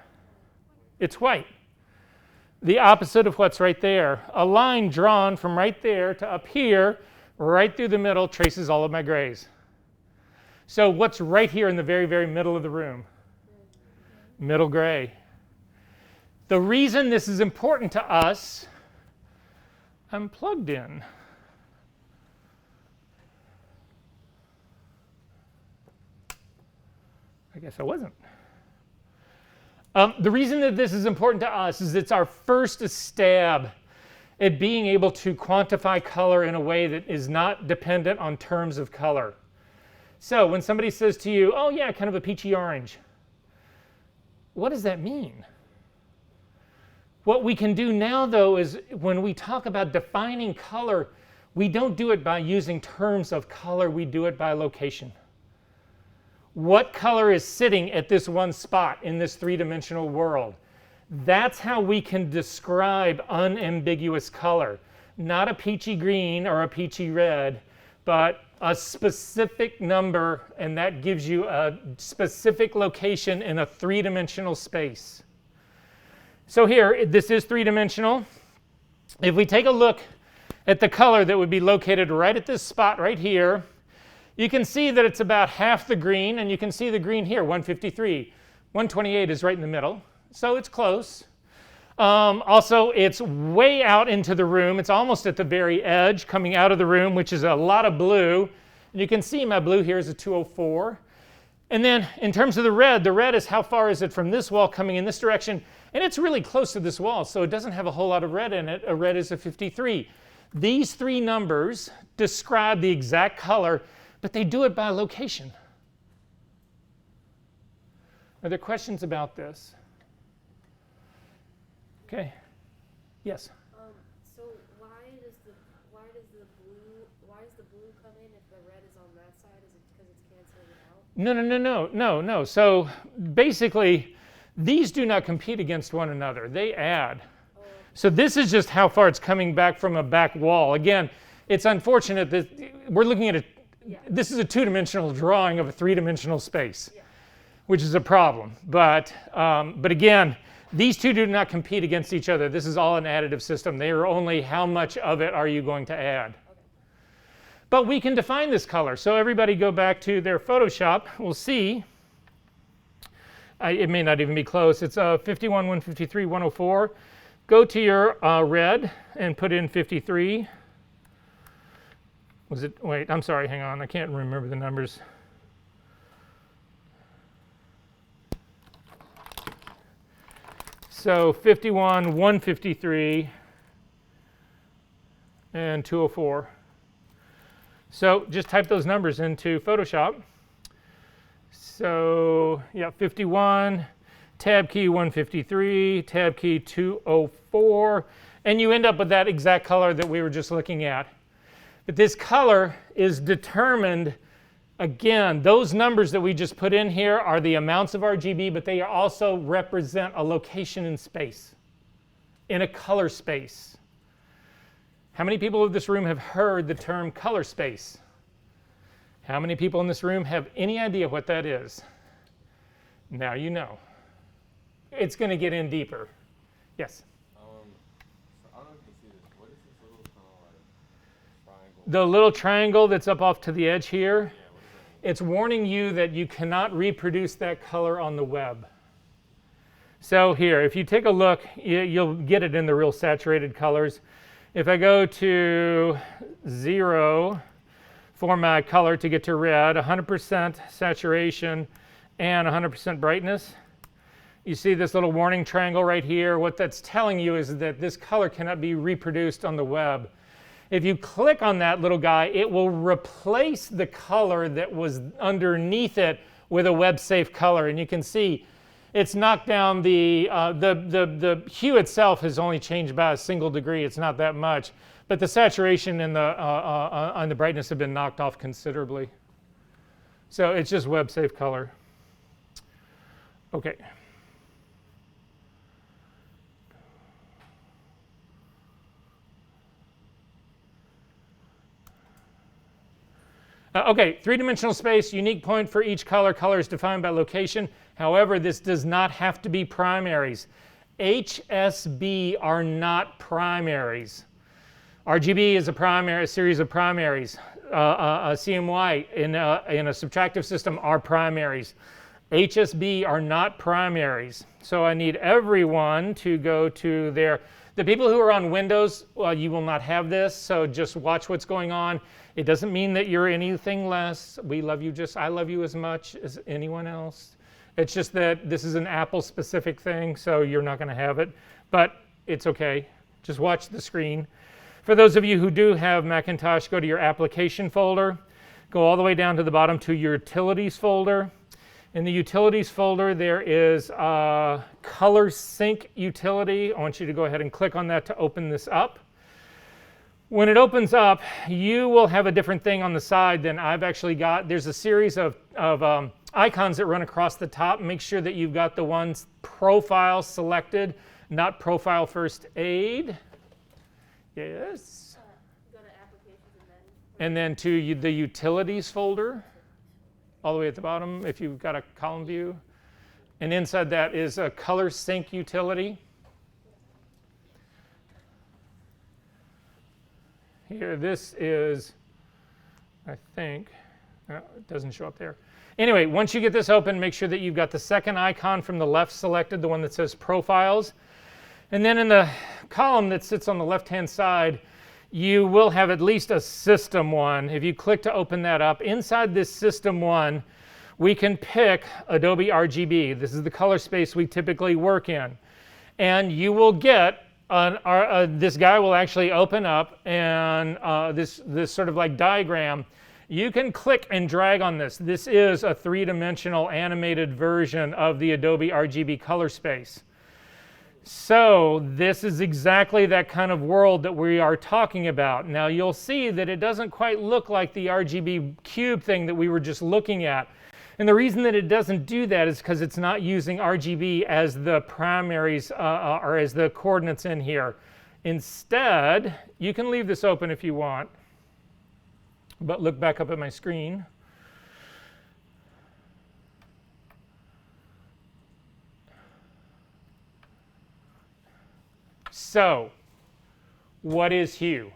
It's white. The opposite of what's right there. A line drawn from right there to up here, right through the middle, traces all of my grays. So what's right here in the very, very middle of the room? Middle gray. The reason this is important to us, I'm plugged in. I guess I wasn't. The reason that this is important to us is it's our first stab at being able to quantify color in a way that is not dependent on terms of color. So when somebody says to you, oh yeah, kind of a peachy orange, what does that mean? What we can do now, though, is when we talk about defining color, we don't do it by using terms of color, we do it by location. What color is sitting at this one spot in this three-dimensional world? That's how we can describe unambiguous color. Not a peachy green or a peachy red, but a specific number, and that gives you a specific location in a three-dimensional space. So here, this is three-dimensional. If we take a look at the color that would be located right at this spot right here, you can see that it's about half the green, and you can see the green here, 153. 128 is right in the middle, so it's close. Also, it's way out into the room. It's almost at the very edge, coming out of the room, which is a lot of blue. And you can see my blue here is a 204. And then in terms of the red is how far is it from this wall coming in this direction, and it's really close to this wall, so it doesn't have a whole lot of red in it. A red is a 53. These three numbers describe the exact color, but they do it by location. Are there questions about this? Okay. Yes. So why does the blue come in if the red is on that side? Is it because it's canceling it out? No. So basically, these do not compete against one another. They add. So this is just how far it's coming back from a back wall. Again, it's unfortunate that we're looking at this is a two-dimensional drawing of a three-dimensional space, which is a problem. But again, these two do not compete against each other. This is all an additive system. They are only how much of it are you going to add. But we can define this color. So everybody go back to their Photoshop. We'll see. It may not even be close. It's 51, 153, 104. Go to your red and put in 53. Was it? Wait, I'm sorry. Hang on. I can't remember the numbers. So 51, 153, and 204. So just type those numbers into Photoshop. So yeah, 51, tab key 153, tab key 204, and you end up with that exact color that we were just looking at. But this color is determined, again, those numbers that we just put in here are the amounts of RGB, but they also represent a location in space, in a color space. How many people in this room have heard the term color space? How many people in this room have any idea what that is? Now you know. It's going to get in deeper. Yes? So I don't know if you can see this. What is this little kind of like triangle? The little triangle that's up off to the edge here, Yeah, what does that mean? it's warning you that you cannot reproduce that color on the web. So here, if you take a look, you'll get it in the real saturated colors. If I go to 0 for my color to get to red, 100% saturation and 100% brightness, you see this little warning triangle right here. What that's telling you is that this color cannot be reproduced on the web. If you click on that little guy, it will replace the color that was underneath it with a web-safe color. And you can see it's knocked down the hue itself has only changed by a single degree. It's not that much. But the saturation and the brightness have been knocked off considerably. So it's just web-safe color. Okay. Okay, three-dimensional space, unique point for each color. Color is defined by location. However, this does not have to be primaries. HSB are not primaries. RGB is a series of primaries. CMY in a subtractive system are primaries. HSB are not primaries. So I need everyone to go to the people who are on Windows, well, you will not have this, so just watch what's going on. It doesn't mean that you're anything less. We love you I love you as much as anyone else. It's just that this is an Apple specific thing, so you're not going to have it, but it's okay. Just watch the screen. For those of you who do have Macintosh, go to your application folder, go all the way down to the bottom to your utilities folder. In the utilities folder, there is a color sync utility. I want you to go ahead and click on that to open this up. When it opens up, you will have a different thing on the side than I've actually got. There's a series of icons that run across the top. Make sure that you've got the ones profile selected, not profile first aid. Yes. Go to applications And then to the utilities folder, all the way at the bottom if you've got a column view. And inside that is a color sync utility. Here, this is, I think, it doesn't show up there. Anyway, once you get this open, make sure that you've got the second icon from the left selected, the one that says Profiles. And then in the column that sits on the left-hand side, you will have at least a System 1. If you click to open that up, inside this System 1 we can pick Adobe RGB. This is the color space we typically work in. And you will get, this guy will actually open up and this sort of like diagram. You can click and drag on this. This is a three-dimensional animated version of the Adobe RGB color space. So this is exactly that kind of world that we are talking about. Now you'll see that it doesn't quite look like the RGB cube thing that we were just looking at. And the reason that it doesn't do that is because it's not using RGB as the primaries or as the coordinates in here. Instead, you can leave this open if you want, but look back up at my screen. So, what is hue?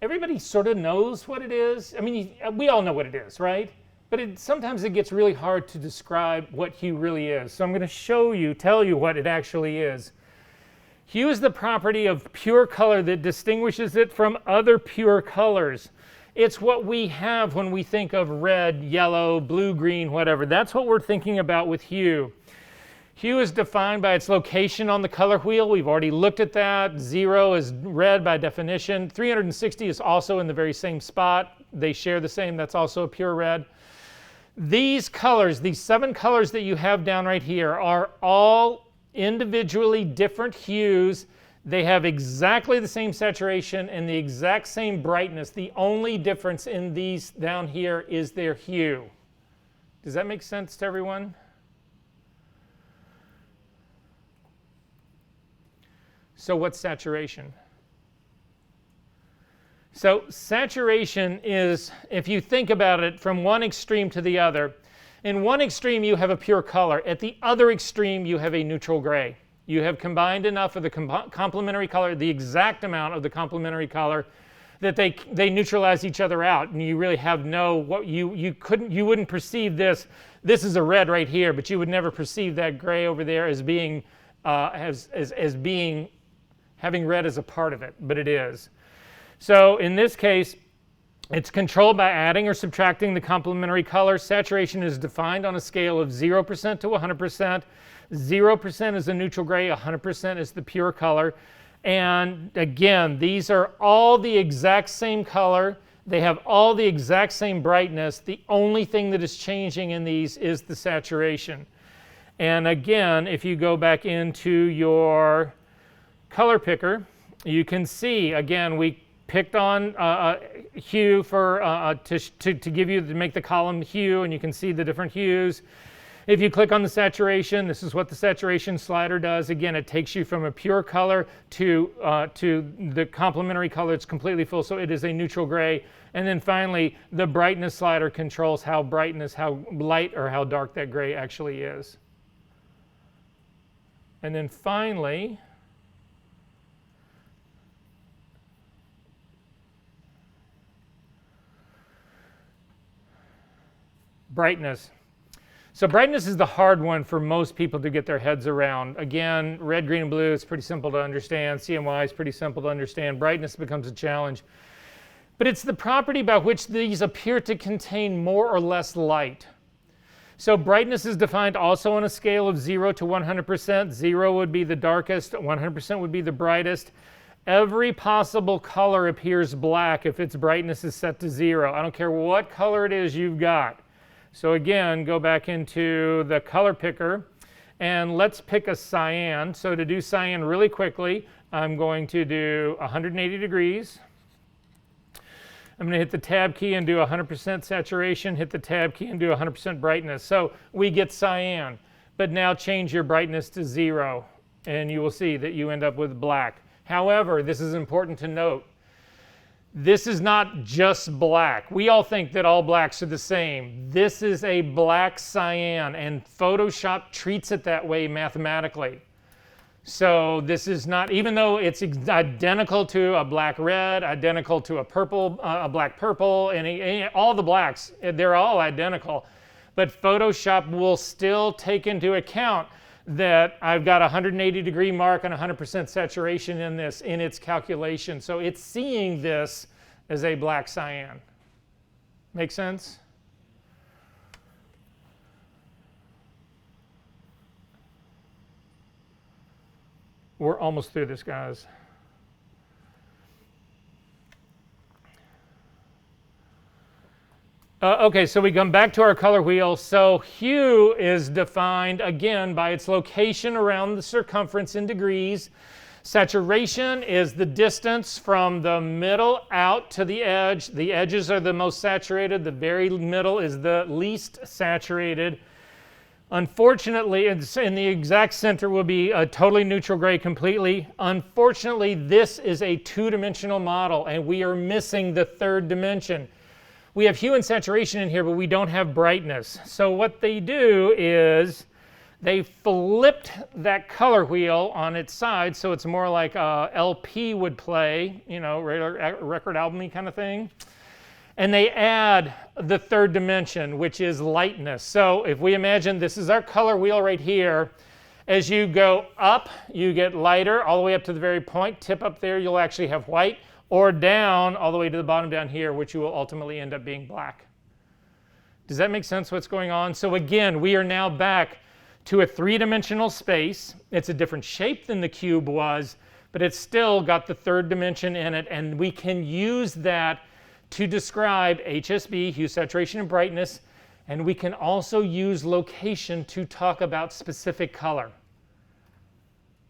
Everybody sort of knows what it is. I mean, we all know what it is, right? But sometimes it gets really hard to describe what hue really is. So I'm going to tell you what it actually is. Hue is the property of pure color that distinguishes it from other pure colors. It's what we have when we think of red, yellow, blue, green, whatever. That's what we're thinking about with hue. Hue is defined by its location on the color wheel. We've already looked at that. 0 is red by definition. 360 is also in the very same spot. They share the same. That's also a pure red. These colors, these 7 colors that you have down right here, are all individually different hues. They have exactly the same saturation and the exact same brightness. The only difference in these down here is their hue. Does that make sense to everyone? So what's saturation? So saturation is, if you think about it from one extreme to the other, in one extreme you have a pure color. At the other extreme you have a neutral gray. You have combined enough of the complementary color, the exact amount of the complementary color, that they neutralize each other out, and you really have you wouldn't perceive this. This is a red right here, but you would never perceive that gray over there as being having red as a part of it, but it is. So in this case, it's controlled by adding or subtracting the complementary color. Saturation is defined on a scale of 0% to 100%. 0% is the neutral gray, 100% is the pure color. And again, these are all the exact same color. They have all the exact same brightness. The only thing that is changing in these is the saturation. And again, if you go back into your color picker, you can see, again, we picked on hue to make the column hue, and you can see the different hues. If you click on the saturation, this is what the saturation slider does. Again, it takes you from a pure color to the complementary color. It's completely full, so it is a neutral gray. And then finally, the brightness slider controls how light or how dark that gray actually is. And then finally, brightness. So brightness is the hard one for most people to get their heads around. Again, red, green, and blue is pretty simple to understand. CMY is pretty simple to understand. Brightness becomes a challenge. But it's the property by which these appear to contain more or less light. So brightness is defined also on a scale of 0 to 100%. 0 would be the darkest, 100% would be the brightest. Every possible color appears black if its brightness is set to 0. I don't care what color it is you've got. So again, go back into the color picker and let's pick a cyan. So to do cyan really quickly, I'm going to do 180 degrees. I'm going to hit the tab key and do 100% saturation, hit the tab key and do 100% brightness. So we get cyan, but now change your brightness to 0 and you will see that you end up with black. However, this is important to note. This is not just black. We all think that all blacks are the same. This is a black cyan, and Photoshop treats it that way mathematically. So this is not, even though it's identical to a black red, identical to a purple, a black purple, and all the blacks, they're all identical. But Photoshop will still take into account that I've got a 180 degree mark and 100% saturation in its calculation. So it's seeing this as a black cyan. Make sense? We're almost through this, guys. Okay, so we come back to our color wheel. So hue is defined, again, by its location around the circumference in degrees. Saturation is the distance from the middle out to the edge. The edges are the most saturated. The very middle is the least saturated. Unfortunately, it's in the exact center will be a totally neutral gray completely. Unfortunately, this is a two-dimensional model, and we are missing the third dimension. We have hue and saturation in here, but we don't have brightness. So what they do is they flipped that color wheel on its side, so it's more like a LP would play, you know, record album-y kind of thing. And they add the third dimension, which is lightness. So if we imagine this is our color wheel right here, as you go up, you get lighter all the way up to the very point. Tip up there, you'll actually have white. Or down all the way to the bottom down here, which you will ultimately end up being black. Does that make sense what's going on? So again, we are now back to a three-dimensional space. It's a different shape than the cube was, but it's still got the third dimension in it, and we can use that to describe HSB, hue, saturation, and brightness, and we can also use location to talk about specific color.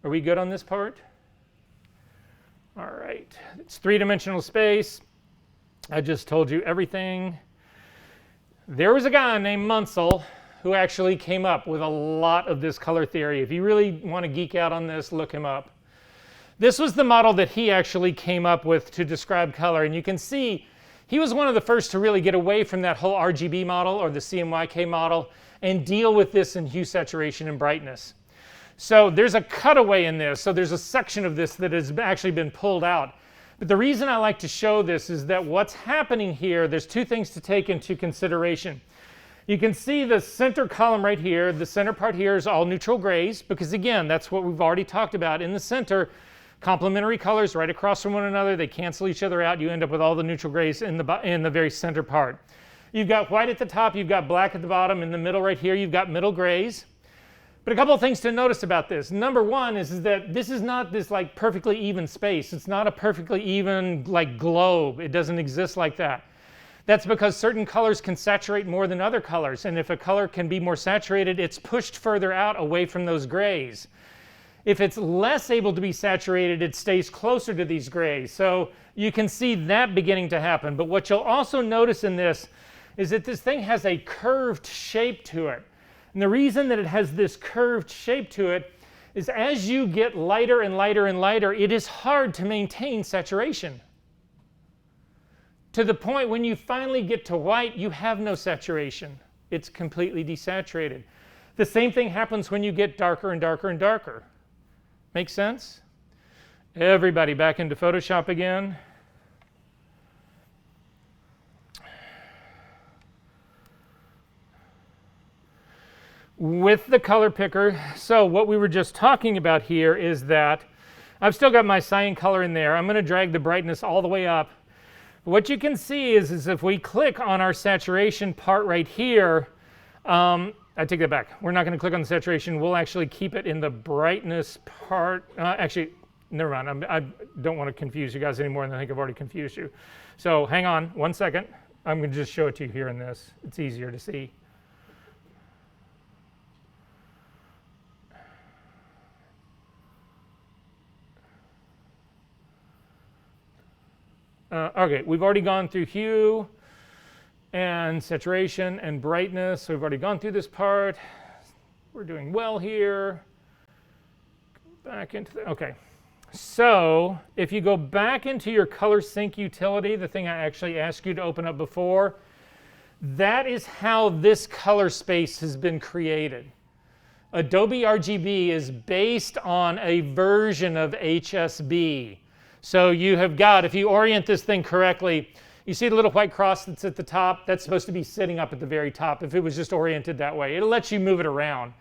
Are we good on this part? All right, it's three-dimensional space. I just told you everything. There was a guy named Munsell who actually came up with a lot of this color theory. If you really want to geek out on this, look him up. This was the model that he actually came up with to describe color, and you can see he was one of the first to really get away from that whole RGB model or the CMYK model and deal with this in hue, saturation, and brightness. So there's a cutaway in this. So there's a section of this that has actually been pulled out. But the reason I like to show this is that what's happening here, there's two things to take into consideration. You can see the center column right here. The center part here is all neutral grays because, again, that's what we've already talked about. In the center, complementary colors right across from one another. They cancel each other out. You end up with all the neutral grays in the very center part. You've got white at the top. You've got black at the bottom. In the middle right here, you've got middle grays. But a couple of things to notice about this. Number one is that this is not this like perfectly even space. It's not a perfectly even like globe. It doesn't exist like that. That's because certain colors can saturate more than other colors. And if a color can be more saturated, it's pushed further out away from those grays. If it's less able to be saturated, it stays closer to these grays. So you can see that beginning to happen. But what you'll also notice in this is that this thing has a curved shape to it. And the reason that it has this curved shape to it is as you get lighter and lighter and lighter, it is hard to maintain saturation. To the point when you finally get to white, you have no saturation. It's completely desaturated. The same thing happens when you get darker and darker and darker. Make sense? Everybody back into Photoshop again. With the color picker, so what we were just talking about here is that I've still got my cyan color in there. I'm going to drag the brightness all the way up. What you can see is if we click on our saturation part right here, I take that back. We're not going to click on the saturation. We'll actually keep it in the brightness part. Actually, never mind. I don't want to confuse you guys anymore than I think I've already confused you. So hang on 1 second. I'm going to just show it to you here in this. It's easier to see. Okay, we've already gone through hue and saturation and brightness. So we've already gone through this part. We're doing well here. Back into the, okay. So if you go back into your color sync utility, the thing I actually asked you to open up before, that is how this color space has been created. Adobe RGB is based on a version of HSB. So you have got, if you orient this thing correctly, you see the little white cross that's at the top? That's supposed to be sitting up at the very top if it was just oriented that way. It'll let you move it around.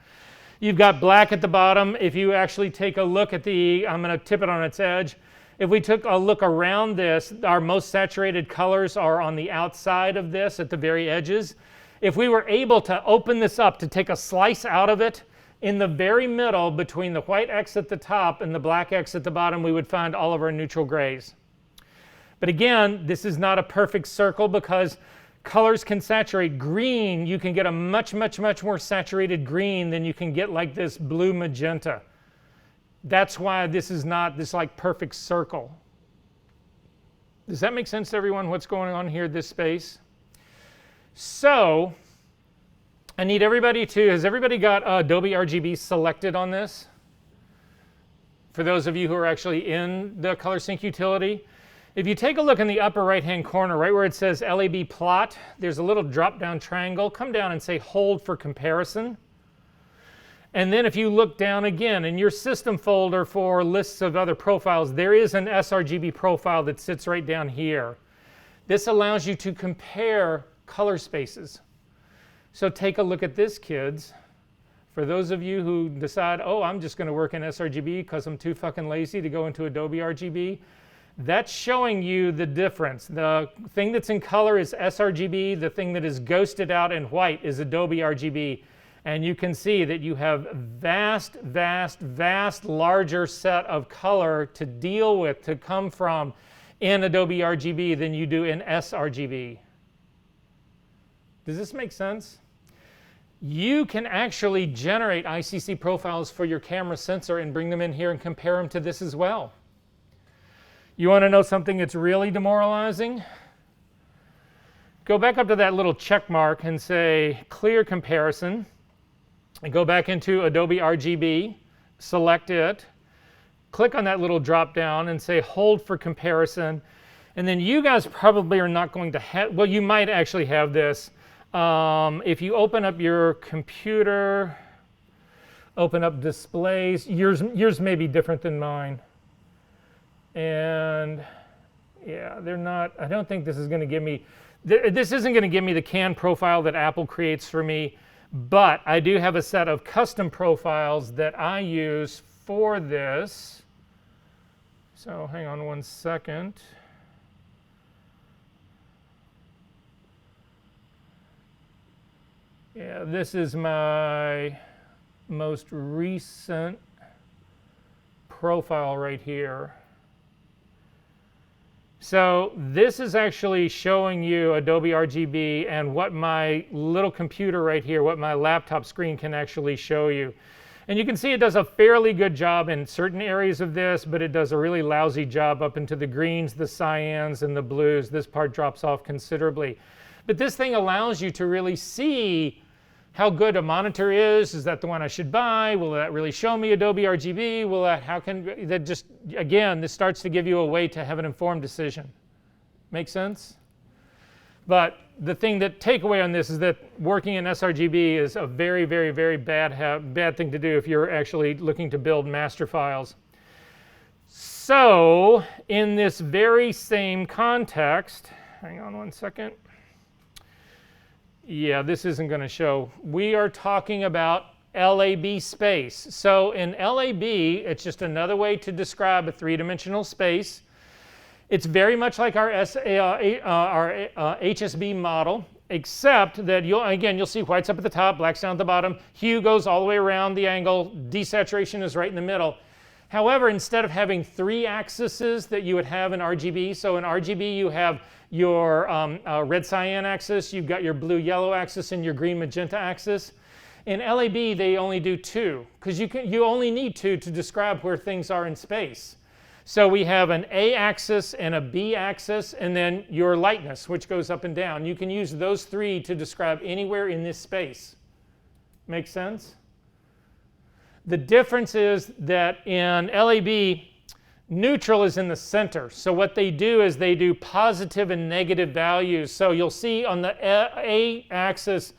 You've got black at the bottom. If you actually take a look at the, I'm going to tip it on its edge. If we took a look around this, our most saturated colors are on the outside of this at the very edges. If we were able to open this up, to take a slice out of it, in the very middle between the white X at the top and the black X at the bottom, we would find all of our neutral grays. But again, this is not a perfect circle because colors can saturate. Green, you can get a much, much, much more saturated green than you can get like this blue magenta. That's why this is not this like perfect circle. Does that make sense to everyone, what's going on here, this space? So, I need everybody to, has everybody got Adobe RGB selected on this? For those of you who are actually in the ColorSync utility. If you take a look in the upper right-hand corner, right where it says LAB plot, there's a little drop-down triangle. Come down and say hold for comparison. And then if you look down again in your system folder for lists of other profiles, there is an sRGB profile that sits right down here. This allows you to compare color spaces. So take a look at this, kids. For those of you who decide, oh, I'm just going to work in sRGB because I'm too fucking lazy to go into Adobe RGB, that's showing you the difference. The thing that's in color is sRGB. The thing that is ghosted out in white is Adobe RGB. And you can see that you have vast, vast, vast larger set of color to deal with, to come from in Adobe RGB than you do in sRGB. Does this make sense? You can actually generate ICC profiles for your camera sensor and bring them in here and compare them to this as well. You want to know something that's really demoralizing? Go back up to that little check mark and say clear comparison. And go back into Adobe RGB, select it, click on that little drop down and say hold for comparison. And then you guys probably are not going to have, well, you might actually have this. If you open up your computer, open up displays, yours may be different than mine. And yeah, they're not, I don't think this is going to give me, this isn't going to give me the canned profile that Apple creates for me. But I do have a set of custom profiles that I use for this. So hang on one second. Yeah, this is my most recent profile right here. So this is actually showing you Adobe RGB and what my little computer right here, what my laptop screen can actually show you. And you can see it does a fairly good job in certain areas of this, but it does a really lousy job up into the greens, the cyans, and the blues. This part drops off considerably. But this thing allows you to really see how good a monitor is. Is that the one I should buy? Will that really show me Adobe RGB? Will that, how can, that just, again, this starts to give you a way to have an informed decision. Make sense? But the thing that takeaway on this is that working in sRGB is a very, very, very bad thing to do if you're actually looking to build master files. So in this very same context, hang on one second. Yeah, this isn't going to show. We are talking about LAB space. So in LAB, it's just another way to describe a three-dimensional space. It's very much like our HSB model, except that you'll see white's up at the top, black's down at the bottom. Hue goes all the way around the angle. Desaturation is right in the middle. However, instead of having three axes that you would have in RGB, so in RGB you have your red cyan axis, you've got your blue yellow axis, and your green magenta axis. In LAB they only do two, because you only need two to describe where things are in space. So we have an A axis and a B axis, and then your lightness, which goes up and down. You can use those three to describe anywhere in this space. Make sense? The difference is that in LAB, neutral is in the center. So what they do is they do positive and negative values. So you'll see on the A axis,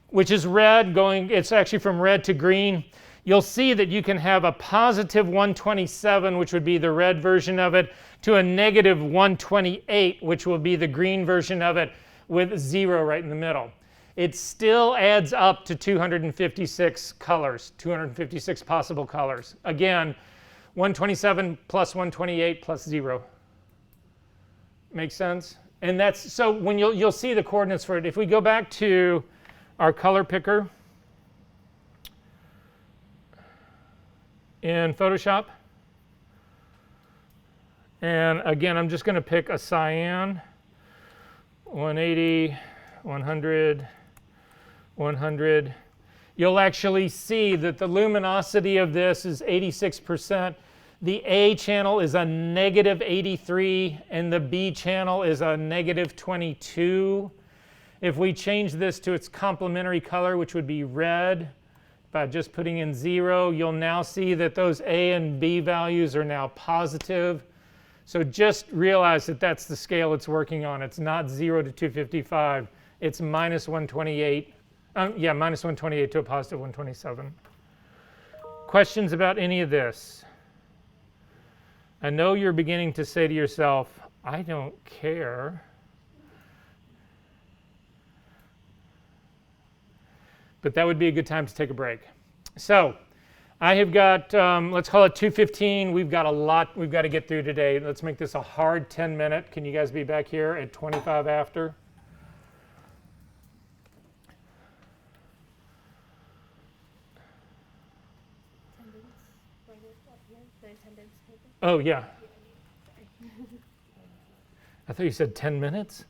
which is red, it's actually from red to green, you'll see that you can have a positive 127, which would be the red version of it, to a negative 128, which will be the green version of it, with 0 right in the middle. It still adds up to 256 colors, 256 possible colors. Again, 127 plus 128 plus 0. Make sense? And that's, so when you'll see the coordinates for it. If we go back to our color picker in Photoshop, and again, I'm just going to pick a cyan, 180, 100, 100. You'll actually see that the luminosity of this is 86%. The A channel is a negative 83, and the B channel is a negative 22. If we change this to its complementary color, which would be red, by just putting in 0, you'll now see that those A and B values are now positive. So just realize that that's the scale it's working on. It's not 0 to 255. It's minus 128. Minus 128 to a positive 127. Questions about any of this? I know you're beginning to say to yourself, I don't care. But that would be a good time to take a break. So I have got, let's call it 2:15. We've got a lot we've got to get through today. Let's make this a hard 10-minute. Can you guys be back here at 25 after? Oh, yeah. I thought you said 10 minutes.